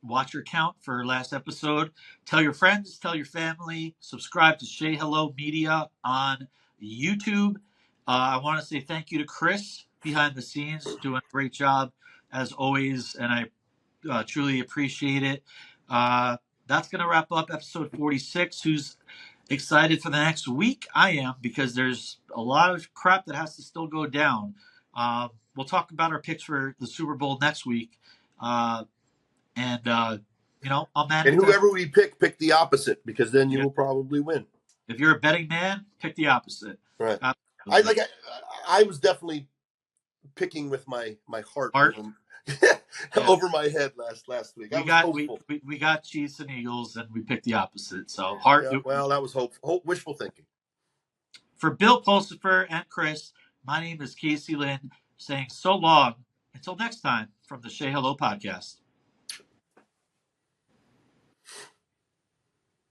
watcher count for last episode. Tell your friends, tell your family, subscribe to Say Hello Media on YouTube. I want to say thank you to Chris behind the scenes, doing a great job as always, and I truly appreciate it. That's going to wrap up episode 46. Who's excited for the next week? I am, because there's a lot of crap that has to still go down. We'll talk about our picks for the Super Bowl next week. I'll manage. And whoever we pick the opposite, because then you will probably win. If you're a betting man, pick the opposite. Right. I was definitely picking with my heart. Over my head last week. We got Chiefs and Eagles, and we picked the opposite. So heart. Yeah, well, that was wishful thinking. For Bill Pulsifer and Chris, my name is Casey Lynn, saying so long until next time from the Say Hello podcast.